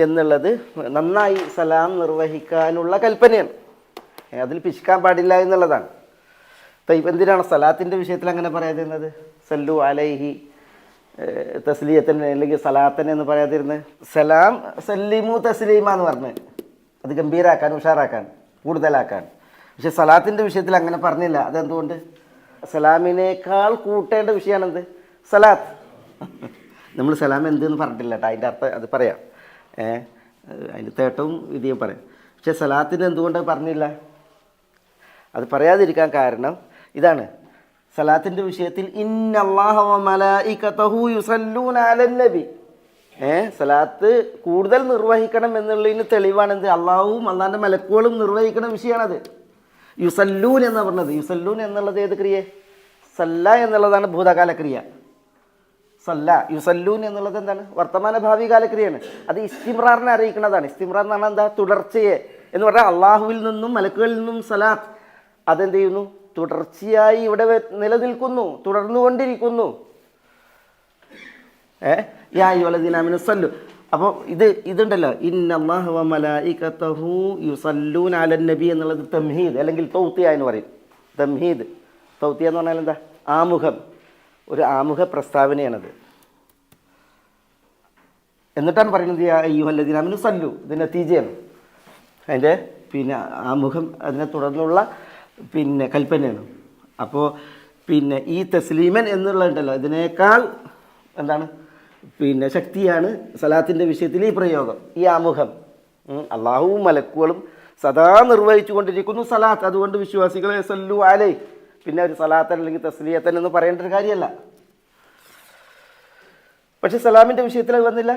എന്നുള്ളത് നന്നായി സലാം നിർവഹിക്കാനുള്ള കൽപ്പനയാണ്, അതിൽ പിശുക്കാൻ പാടില്ല എന്നുള്ളതാണ്. ഇപ്പം എന്തിനാണ് സലാത്തിൻ്റെ വിഷയത്തിൽ അങ്ങനെ പറയാതിരുന്നത്? സല്ലു അലൈഹി തസ്ലിയത്തിന് അല്ലെങ്കിൽ സലാത്തിന് എന്ന് പറയാതിരുന്നത്? സലാം സല്ലിമു തസ്ലീമ എന്ന് പറഞ്ഞ് അത് ഗംഭീരാക്കാൻ, ഉഷാറാക്കാൻ, കൂടുതലാക്കാൻ. പക്ഷെ സലാത്തിൻ്റെ വിഷയത്തിൽ അങ്ങനെ പറഞ്ഞില്ല. അതെന്തുകൊണ്ട്? സലാമിനേക്കാൾ കൂട്ടേണ്ട വിഷയമാണെന്ത്? സലാത്ത്. നമ്മൾ സലാം എന്തെന്ന് പറഞ്ഞിട്ടില്ല കേട്ടോ, അതിൻ്റെ അർത്ഥം അത് പറയാം, അതിൻ്റെ തേട്ടവും വിധിയും പറയാം. പക്ഷെ സലാത്തിന് എന്തുകൊണ്ട് പറഞ്ഞില്ല? അത് പറയാതിരിക്കാൻ കാരണം ഇതാണ്, സലാത്തിൻ്റെ വിഷയത്തിൽ ഇന്നല്ലാഹ വ മലായികതഹു യുസല്ലൂന അലൻ നബി, സലാത്ത് കൂടുതൽ നിർവഹിക്കണം എന്നുള്ളതിന് തെളിവാണെന്ത്? അള്ളാഹുവും അള്ളാഹിൻ്റെ മലക്കുകളും നിർവഹിക്കുന്ന വിഷയമാണത്. യുസല്ലൂൻ എന്ന് പറഞ്ഞത്, യുസല്ലൂൻ എന്നുള്ളത് ഏത് ക്രിയ? സല്ല എന്നുള്ളതാണ് ഭൂതകാല ക്രിയ. സല്ല. യുസല്ലൂൻ എന്നുള്ളത് എന്താണ്? വർത്തമാന ഭാവി കാലക്രിയയാണ്. അത് ഇസ്തിമ്രാറിനെ അറിയിക്കുന്നതാണ്. ഇസ്തിമ്രാർ എന്ന് പറഞ്ഞാൽ എന്താ? തുടർച്ചയെ എന്ന് പറഞ്ഞാൽ അള്ളാഹുവിൽ നിന്നും മലക്കുകളിൽ നിന്നും സലാത്ത് അതെന്ത് ചെയ്യുന്നു? തുടർച്ചയായി ഇവിടെ നിലനിൽക്കുന്നു, തുടർന്നുകൊണ്ടിരിക്കുന്നു. യാ അയ്യുഹല്ലദീന ആമനൂ സല്ലു. അപ്പോൾ ഇതുണ്ടല്ലോ, ഇന്നല്ലാഹ വ മലായികതഹു യുസല്ലൂന അലൻ നബി എന്നുള്ളത് തംഹീദ് അല്ലെങ്കിൽ തൗത്തിയ എന്ന് പറയും. തംഹീദ്, തൗത്തിയ എന്ന് പറഞ്ഞാൽ എന്താ? ആമുഖം, ഒരു ആമുഖ പ്രസ്താവനയാണത്. എന്നിട്ടാണ് പറയുന്നത് യാ അയ്യുഹല്ലദീന ആമനൂ സല്ലു. ഇത് നതീജയാണ്, അതിൻ്റെ പിന്നെ ആമുഖം, അതിനെ തുടർന്നുള്ള പിന്നെ കൽപ്പനയാണ്. അപ്പോൾ പിന്നെ ഈ തസ്ലീമൻ എന്നുള്ളതുണ്ടല്ലോ, ഇതിനേക്കാൾ എന്താണ് പിന്നെ ശക്തിയാണ് സലാത്തിൻ്റെ വിഷയത്തിൽ ഈ പ്രയോഗം, ഈ ആമുഖം. അള്ളാഹുവും മലക്കുകളും സദാ നിർവഹിച്ചു കൊണ്ടിരിക്കുന്നു സലാത്ത്. അതുകൊണ്ട് വിശ്വാസികളെ സല്ലു അലൈ, പിന്നെ ഒരു സലാത്തൻ അല്ലെങ്കിൽ തസ്ലിയത്തൻ എന്ന് പറയേണ്ട ഒരു കാര്യമല്ല. പക്ഷെ സലാമിൻ്റെ വിഷയത്തിൽ അത് വന്നില്ല.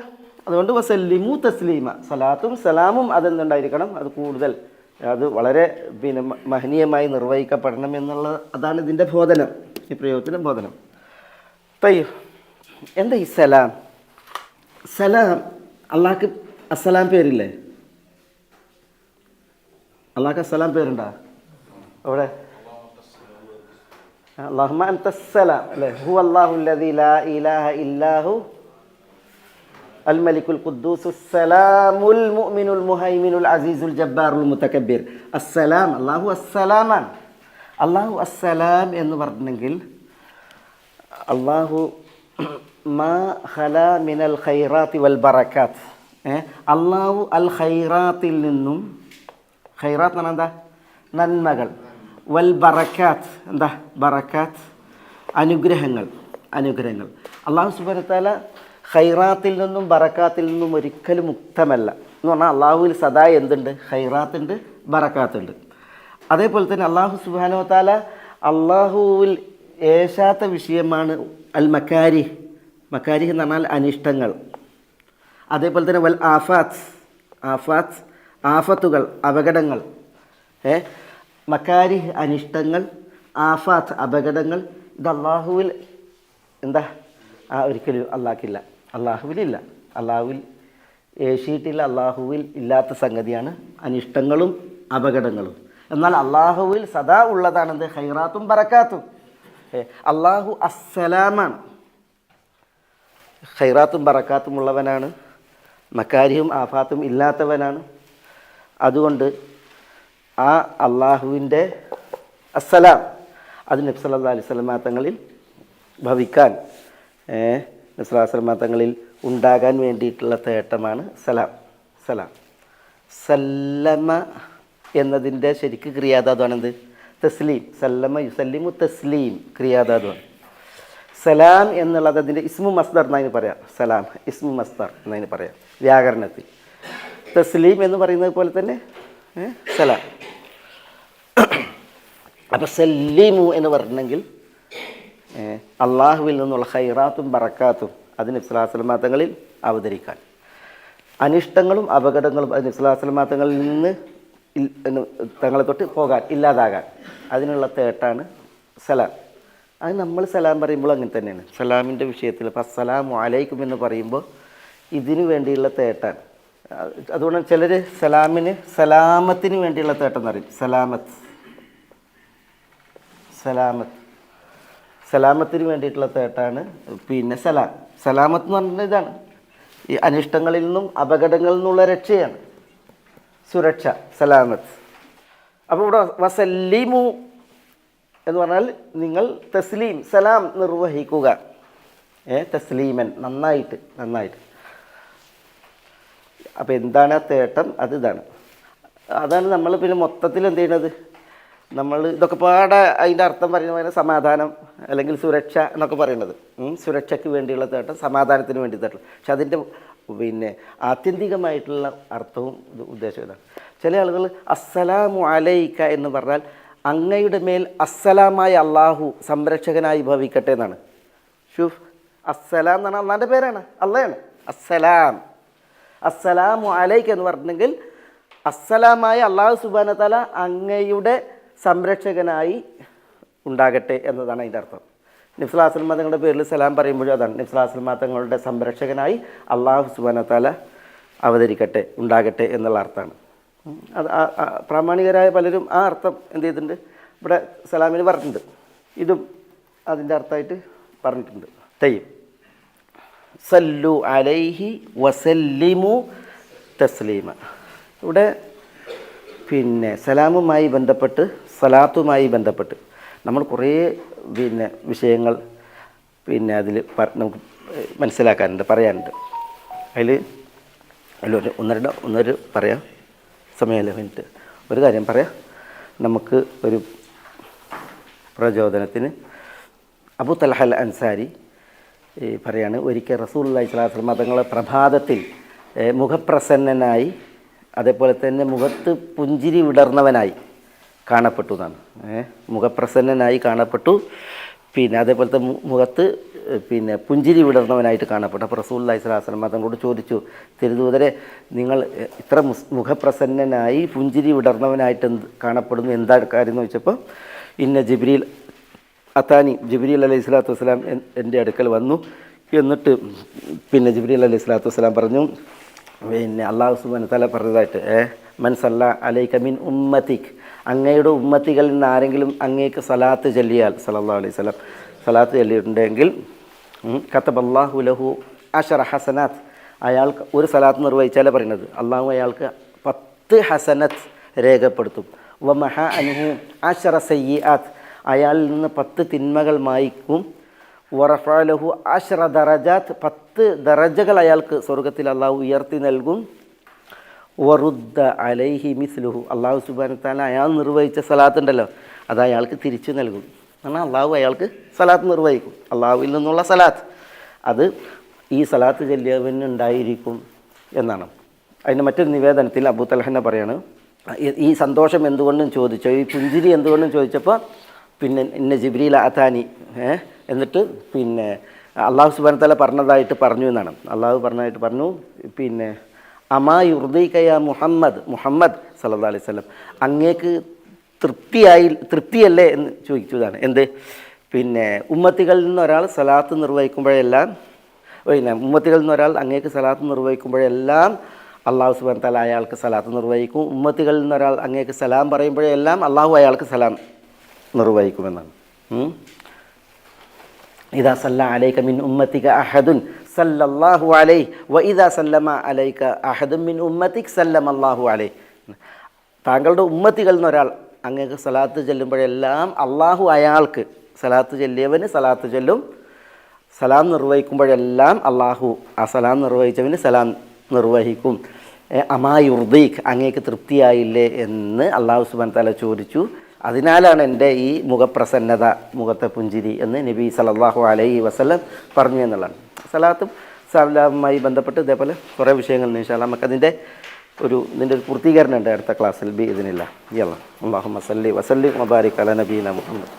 അതുകൊണ്ട് വസല്ലിമു തസ്ലീമ, സലാത്തും സലാമും അതെന്തുണ്ടായിരിക്കണം? അത് കൂടുതൽ, അത് വളരെ പിന്നെ മഹനീയമായി നിർവഹിക്കപ്പെടണം എന്നുള്ള അതാണ് ഇതിൻ്റെ ബോധനം, ഈ പ്രയോഗത്തിൻ്റെ ബോധനം. തയ്യോ, എന്താ ഈ സലാം? സലാം, അള്ളാഹ്ക്ക് അസ്സലാം പേരില്ലേ? അള്ളാഹ്ക്ക് അസ്സലാം പേരുണ്ടോ? അവിടെ അല്ലാഹുമ്മ അൻതസ്സലാം അല്ലേ, ഹുവ അല്ലാഹുല്ലദീ ലാ ഇലാഹ ഇല്ലാഹു അൽ മലിക്കുൽ ഖുദ്ദൂസുസ് സലാമുൽ മുഅ്മിനുൽ മുഹൈമിനുൽ അസീസുൽ ജബ്ബാറുൽ മുതകബ്ബിർ. അസ്സലാം, അല്ലാഹു അസ്സലാമാണ്. അല്ലാഹു അസ്സലാം എന്ന് പറഞ്ഞെങ്കിൽ അല്ലാഹു മാ ഖലാ മിനൽ ഖൈറാത്തി വൽ ബറകാത്ത്, അല്ലാഹു അൽ ഖൈറാത്തിൽ നിന്നും, ഖൈറാത്ത് എന്ന് പറഞ്ഞാൽ എന്താ? നന്മകൾ. വൽ ബറകാത്ത് എന്താ? ബറകാത്ത് അനുഗ്രഹങ്ങൾ, അനുഗ്രഹങ്ങൾ. അല്ലാഹു സുബ്ഹാനഹു വ തആല ഖൈറാത്തിൽ നിന്നും ബറക്കാത്തിൽ നിന്നും ഒരിക്കലും മുക്തമല്ല എന്ന് പറഞ്ഞാൽ അള്ളാഹുവിൽ സദാ എന്തുണ്ട്? ഖൈറാത്തുണ്ട്, ബറക്കാത്തുണ്ട്. അതേപോലെ തന്നെ അള്ളാഹു സുബ്ഹാനഹു വ തആല അള്ളാഹുവിൽ ഏശാത്ത വിഷയമാണ് അൽ മക്കാരിഹ്. മക്കാരിഹ് എന്ന് പറഞ്ഞാൽ അനിഷ്ടങ്ങൾ. അതേപോലെ തന്നെ വൽ ആഫാത്ത്, ആഫാത്ത് ആഫത്തുകൾ, അപകടങ്ങൾ. മക്കാരിഹ് അനിഷ്ടങ്ങൾ, ആഫാത്ത് അപകടങ്ങൾ. ഇത് അള്ളാഹുവിൽ എന്താ? ഒരിക്കലും അള്ളാഹ്ക്കില്ല, അള്ളാഹുവിലില്ല, അള്ളാഹുവിൽ ഏശിയിട്ടില്ല, അള്ളാഹുവിൽ ഇല്ലാത്ത സംഗതിയാണ് അനിഷ്ടങ്ങളും അപകടങ്ങളും. എന്നാൽ അള്ളാഹുവിൽ സദാ ഉള്ളതാണെന്ത്? ഖൈറാത്തും ബറക്കാത്തും. അള്ളാഹു അസ്സലാമാണ്, ഖൈറാത്തും ബറക്കാത്തും ഉള്ളവനാണ്, മക്കാരിയും ആഫാത്തും ഇല്ലാത്തവനാണ്. അതുകൊണ്ട് ആ അള്ളാഹുവിൻ്റെ അസ്സലാം അത് നബി സല്ലല്ലാഹു അലൈഹി വസല്ലം തങ്ങളിൽ ഭവിക്കാൻ, നബി സല്ലല്ലാഹു അലൈഹി വസല്ലം തങ്ങളിൽ ഉണ്ടാകാൻ വേണ്ടിയിട്ടുള്ള തേട്ടമാണ് സലാം. സലാം സല്ലമ എന്നതിൻ്റെ ശരിക്ക് ക്രിയാധാതുവാണെന്ത്? തസ്ലീം. സല്ലമ യുസല്ലിമു തസ്ലീം ക്രിയാധാതുവാണ്. സലാം എന്നുള്ളത് അതിൻ്റെ ഇസ്മു മസ്ദർ എന്നതിന് പറയാം. സലാം ഇസ്മു മസ്ദർ എന്നതിന് പറയാം വ്യാകരണത്തിൽ. തസ്ലീം എന്ന് പറയുന്നത് പോലെ തന്നെ സലാം. അപ്പം സല്ലീമു എന്ന് പറഞ്ഞെങ്കിൽ അള്ളാഹുവിൽ നിന്നുള്ള ഖൈറാത്തും ബറക്കാത്തും അത് നബി സല്ലല്ലാഹു അലൈഹി വസല്ലം തങ്ങളിൽ അവതരിക്കാൻ, അനിഷ്ടങ്ങളും അപകടങ്ങളും അത് നബി സല്ലല്ലാഹു അലൈഹി വസല്ലം തങ്ങളിൽ നിന്ന് തങ്ങളെ തൊട്ട് പോകാൻ, ഇല്ലാതാകാൻ, അതിനുള്ള തേട്ടാണ് സലാം. അത് നമ്മൾ സലാം പറയുമ്പോൾ അങ്ങനെ തന്നെയാണ്. സലാമിൻ്റെ വിഷയത്തിൽ ഇപ്പം അസ്സലാമു അലൈക്കും എന്ന് പറയുമ്പോൾ ഇതിനു വേണ്ടിയുള്ള തേട്ടാണ്. അതുകൊണ്ട് ചിലർ സലാമിന് സലാമത്തിന് വേണ്ടിയുള്ള തേട്ടം എന്ന് പറയും. സലാമത്ത്, സലാമത്ത്, സലാമത്തിന് വേണ്ടിയിട്ടുള്ള തേട്ടാണ് പിന്നെ സലാം. സലാമത്ത് എന്ന് പറഞ്ഞാൽ ഇതാണ്, ഈ അനിഷ്ടങ്ങളിൽ നിന്നും അപകടങ്ങളിൽ നിന്നുള്ള രക്ഷയാണ്, സുരക്ഷ, സലാമത്ത്. അപ്പോൾ ഇവിടെ വസല്ലിമു എന്ന് പറഞ്ഞാൽ നിങ്ങൾ തസ്ലീം, സലാം നിർവഹിക്കുക. തസ്ലീമൻ, നന്നായിട്ട് നന്നായിട്ട്. അപ്പോൾ എന്താണ് ആ തേട്ടം? അത് ഇതാണ്. അതാണ് നമ്മൾ പിന്നെ മൊത്തത്തിൽ എന്ത് ചെയ്യണത്, നമ്മൾ ഇതൊക്കെ പാടെ അതിൻ്റെ അർത്ഥം പറയുന്ന സമാധാനം അല്ലെങ്കിൽ സുരക്ഷ എന്നൊക്കെ പറയുന്നത്. സുരക്ഷയ്ക്ക് വേണ്ടിയുള്ള തേട്ടം, സമാധാനത്തിന് വേണ്ടി തേട്ടം. പക്ഷെ അതിൻ്റെ പിന്നെ ആത്യന്തികമായിട്ടുള്ള അർത്ഥവും ഉദ്ദേശവും ഇതാണ്. ചില ആളുകൾ അസ്സലാമു അലൈക എന്ന് പറഞ്ഞാൽ അങ്ങയുടെ മേൽ അസ്സലാമായ അള്ളാഹു സംരക്ഷകനായി ഭവിക്കട്ടെ എന്നാണ്. ഷൂഫ്, അസ്സലാം എന്ന് പറഞ്ഞാൽ അള്ളാൻ്റെ പേരാണ്, അള്ളയാണ് അസ്സലാം. അസ്സലാമു അലൈക എന്ന് പറഞ്ഞെങ്കിൽ അസ്സലാമായ അള്ളാഹു സുബ്ഹാനഹു വ തആല അങ്ങയുടെ സംരക്ഷകനായി ഉണ്ടാകട്ടെ എന്നതാണ് അതിൻ്റെ അർത്ഥം. നബി സല്ലല്ലാഹു അലൈഹി വസല്ലം തങ്ങളുടെ പേരിൽ സലാം പറയുമ്പോഴും അതാണ്, നബി സല്ലല്ലാഹു അലൈഹി വസല്ലം തങ്ങളുടെ സംരക്ഷകനായി അള്ളാഹു സുബ്ഹാനഹു വ തആല അവതരിക്കട്ടെ, ഉണ്ടാകട്ടെ എന്നുള്ള അർത്ഥമാണ്. അത് പ്രാമാണികരായ പലരും ആ അർത്ഥം എന്ത് ചെയ്തിട്ടുണ്ട്, ഇവിടെ സലാമിന് പറഞ്ഞിട്ടുണ്ട്. ഇതും അതിൻ്റെ അർത്ഥമായിട്ട് പറഞ്ഞിട്ടുണ്ട്. തയ്യും സല്ലു അലൈഹി വസല്ലിമു തസ്ലീമ. ഇവിടെ പിന്നെ സലാമുമായി ബന്ധപ്പെട്ട്, സലാത്തുമായി ബന്ധപ്പെട്ട് നമ്മൾ കുറേ പിന്നെ വിഷയങ്ങൾ പിന്നെ അതിൽ നമുക്ക് മനസ്സിലാക്കാനുണ്ട്, പറയാനുണ്ട്. അതിൽ ഒന്നൊരു പറയാം, സമയമല്ല മിനിറ്റ്. ഒരു കാര്യം പറയാം, നമുക്ക് ഒരു പ്രചോദനത്തിന്. അബൂ തൽഹ അൽ അൻസാരി പറയാണ്, ഒരിക്കൽ റസൂലുള്ളാഹി സ്വല്ലല്ലാഹു അലൈഹി വസല്ലം തങ്ങളെ പ്രഭാതത്തിൽ മുഖപ്രസന്നനായി, അതേപോലെ തന്നെ മുഖത്ത് പുഞ്ചിരി വിടർന്നവനായി കാണപ്പെട്ടു എന്നാണ്. മുഖപ്രസന്നനായി കാണപ്പെട്ടു, പിന്നെ അതേപോലത്തെ മുഖത്ത് പിന്നെ പുഞ്ചിരി വിടർന്നവനായിട്ട് കാണപ്പെട്ടു. അപ്പോൾ റസൂലുള്ളാഹി സ്വല്ലല്ലാഹു അലൈഹി വസല്ലം തങ്ങളോട് ചോദിച്ചു, തിരുദൂതരെ, നിങ്ങൾ ഇത്ര മുഖപ്രസന്നനായി പുഞ്ചിരി വിടർന്നവനായിട്ട് കാണപ്പെടുന്നു, എന്താ കാര്യം എന്ന് ചോദിച്ചപ്പോൾ, ഇന്ന ജിബ്രീൽ അത്താനി, ജിബ്രീൽ അലൈഹി സ്വലാത്തു വസ്സലാം എൻ്റെ അടുക്കൽ വന്നു. എന്നിട്ട് പിന്നെ ജിബ്രീൽ അലൈഹി സ്വലാത്തു വസ്സലാം പറഞ്ഞു, പിന്നെ അല്ലാഹു സുബ്ഹാനഹു വ തആല പറഞ്ഞതായിട്ട്, മൻ സല്ല അലൈക മിൻ ഉമ്മത്തിക്, അങ്ങയുടെ ഉമ്മത്തികളിൽ നിന്ന് ആരെങ്കിലും അങ്ങേക്ക് സലാത്ത് ചൊല്ലിയാൽ, സല്ലല്ലാഹു അലൈഹി വസല്ലം സലാത്ത് ചൊല്ലിയിട്ടുണ്ടെങ്കിൽ, കതബല്ലാഹു ലഹു അശറ ഹസനാത്ത്, അയാൾക്ക് ഒരു സലാത്ത് നിർവഹിച്ചാലേ പറയുന്നത്, അള്ളാഹു അയാൾക്ക് 10 ഹസനത്ത് രേഖപ്പെടുത്തും. വമഹ അൻഹു അശറ സയ്യിആത്ത്, അയാളിൽ നിന്ന് 10 തിന്മകൾ മായ്ക്കും. വറഫഅ ലഹു അശറ ദറജാത്ത്, 10 ദറജകൾ അയാൾക്ക് സ്വർഗത്തിൽ അള്ളാഹു ഉയർത്തി നൽകും. വറുദ്ദ അലൈഹി മിസ്ലുഹു, അള്ളാഹു സുബ്ഹാനഹു വ തആല അയാൾ നിർവഹിച്ച സലാത്ത് ഉണ്ടല്ലോ, അത് അയാൾക്ക് തിരിച്ചു നൽകും. എന്നാൽ അള്ളാഹു അയാൾക്ക് സലാത്ത് നിർവഹിക്കും, അള്ളാഹുവിൽ നിന്നുള്ള സലാത്ത്, അത് ഈ സലാത്ത് ചൊല്ലിയവനുണ്ടായിരിക്കും എന്നാണ്. അതിൻ്റെ മറ്റൊരു നിവേദനത്തിൽ അബൂ തൽഹ പറയാണ്, ഈ സന്തോഷം എന്തുകൊണ്ടും ചോദിച്ചോ, ഈ പുഞ്ചിരി എന്തുകൊണ്ടും ചോദിച്ചപ്പോൾ, പിന്നെ ഇന്ന ജിബ്രീൽ അതാനി, എന്നിട്ട് പിന്നെ അള്ളാഹു സുബ്ഹാനഹു വ തആല പറഞ്ഞതായിട്ട് പറഞ്ഞു എന്നാണ്. അള്ളാഹു പറഞ്ഞതായിട്ട് പറഞ്ഞു, പിന്നെ അമാ യുർദീക യാ മുഹമ്മദ്, മുഹമ്മദ് സല്ലല്ലാഹു അലൈഹി വസല്ലം, അങ്ങേക്ക് തൃപ്തിയല്ലേ എന്ന് ചോദിച്ചതാണ്. എന്ത്, പിന്നെ ഉമ്മത്തികളിൽ നിന്ന് ഒരാൾ സലാത്ത് നിർവഹിക്കുമ്പോഴെല്ലാം, പിന്നെ ഉമ്മത്തികളിൽ നിന്ന് ഒരാൾ അങ്ങേക്ക് സലാത്ത് നിർവഹിക്കുമ്പോഴെല്ലാം അള്ളാഹു സുബ്ഹാനഹു വ തആല അയാൾക്ക് സലാത്ത് നിർവഹിക്കും. ഉമ്മത്തികളിൽ നിന്ന് ഒരാൾ അങ്ങേക്ക് സലാം പറയുമ്പോഴെല്ലാം അള്ളാഹു അയാൾക്ക് സലാം നിർവഹിക്കുമെന്നാണ്. ഇദാ സല്ല അലൈക മിൻ ഉമ്മതിക അഹദുൻ സല്ലല്ലാഹു അലൈഹി വ ഇദാ സല്ലമ അലൈക അഹദുൻ മിൻ ഉമ്മതിക സല്ലമല്ലാഹു അലൈഹി, താങ്കളുടെ ഉമ്മത്തികളിൽ നിന്ന് ഒരാൾ അങ്ങേക്ക് സലാത്ത് ചൊല്ലുമ്പോഴെല്ലാം അള്ളാഹു അയാൾക്ക്, സലാത്ത് ചൊല്ലിയവന് സലാത്ത് ചൊല്ലും, സലാം നിർവഹിക്കുമ്പോഴെല്ലാം അള്ളാഹു ആ സലാം നിർവഹിച്ചവന് സലാം നിർവഹിക്കും. അമാ യുർദീഖ്, അങ്ങേക്ക് തൃപ്തിയായില്ലേ എന്ന് അള്ളാഹു സുബ്ഹാനഹു വ തആല ചോദിച്ചു. അതിനാലാണ് എൻ്റെ ഈ മുഖപ്രസന്നത, മുഖത്തെ പുഞ്ചിരി എന്ന് നബി സല്ലല്ലാഹു അലൈഹി വസല്ലം പറഞ്ഞു എന്നുള്ളതാണ്. സലാത്തും സലാമുമായി ബന്ധപ്പെട്ട് ഇതേപോലെ കുറേ വിഷയങ്ങൾ ഇൻഷാ അല്ലാഹ് നമുക്കതിൻ്റെ ഇതിൻ്റെ ഒരു പൂർത്തീകരണം ഉണ്ട് അടുത്ത ക്ലാസ്സിൽ. ബി ഇതിനില്ല. അല്ലാഹുമ്മ സല്ലി വസല്ലി വബാരിക് അലാ നബീന മുഹമ്മദ്.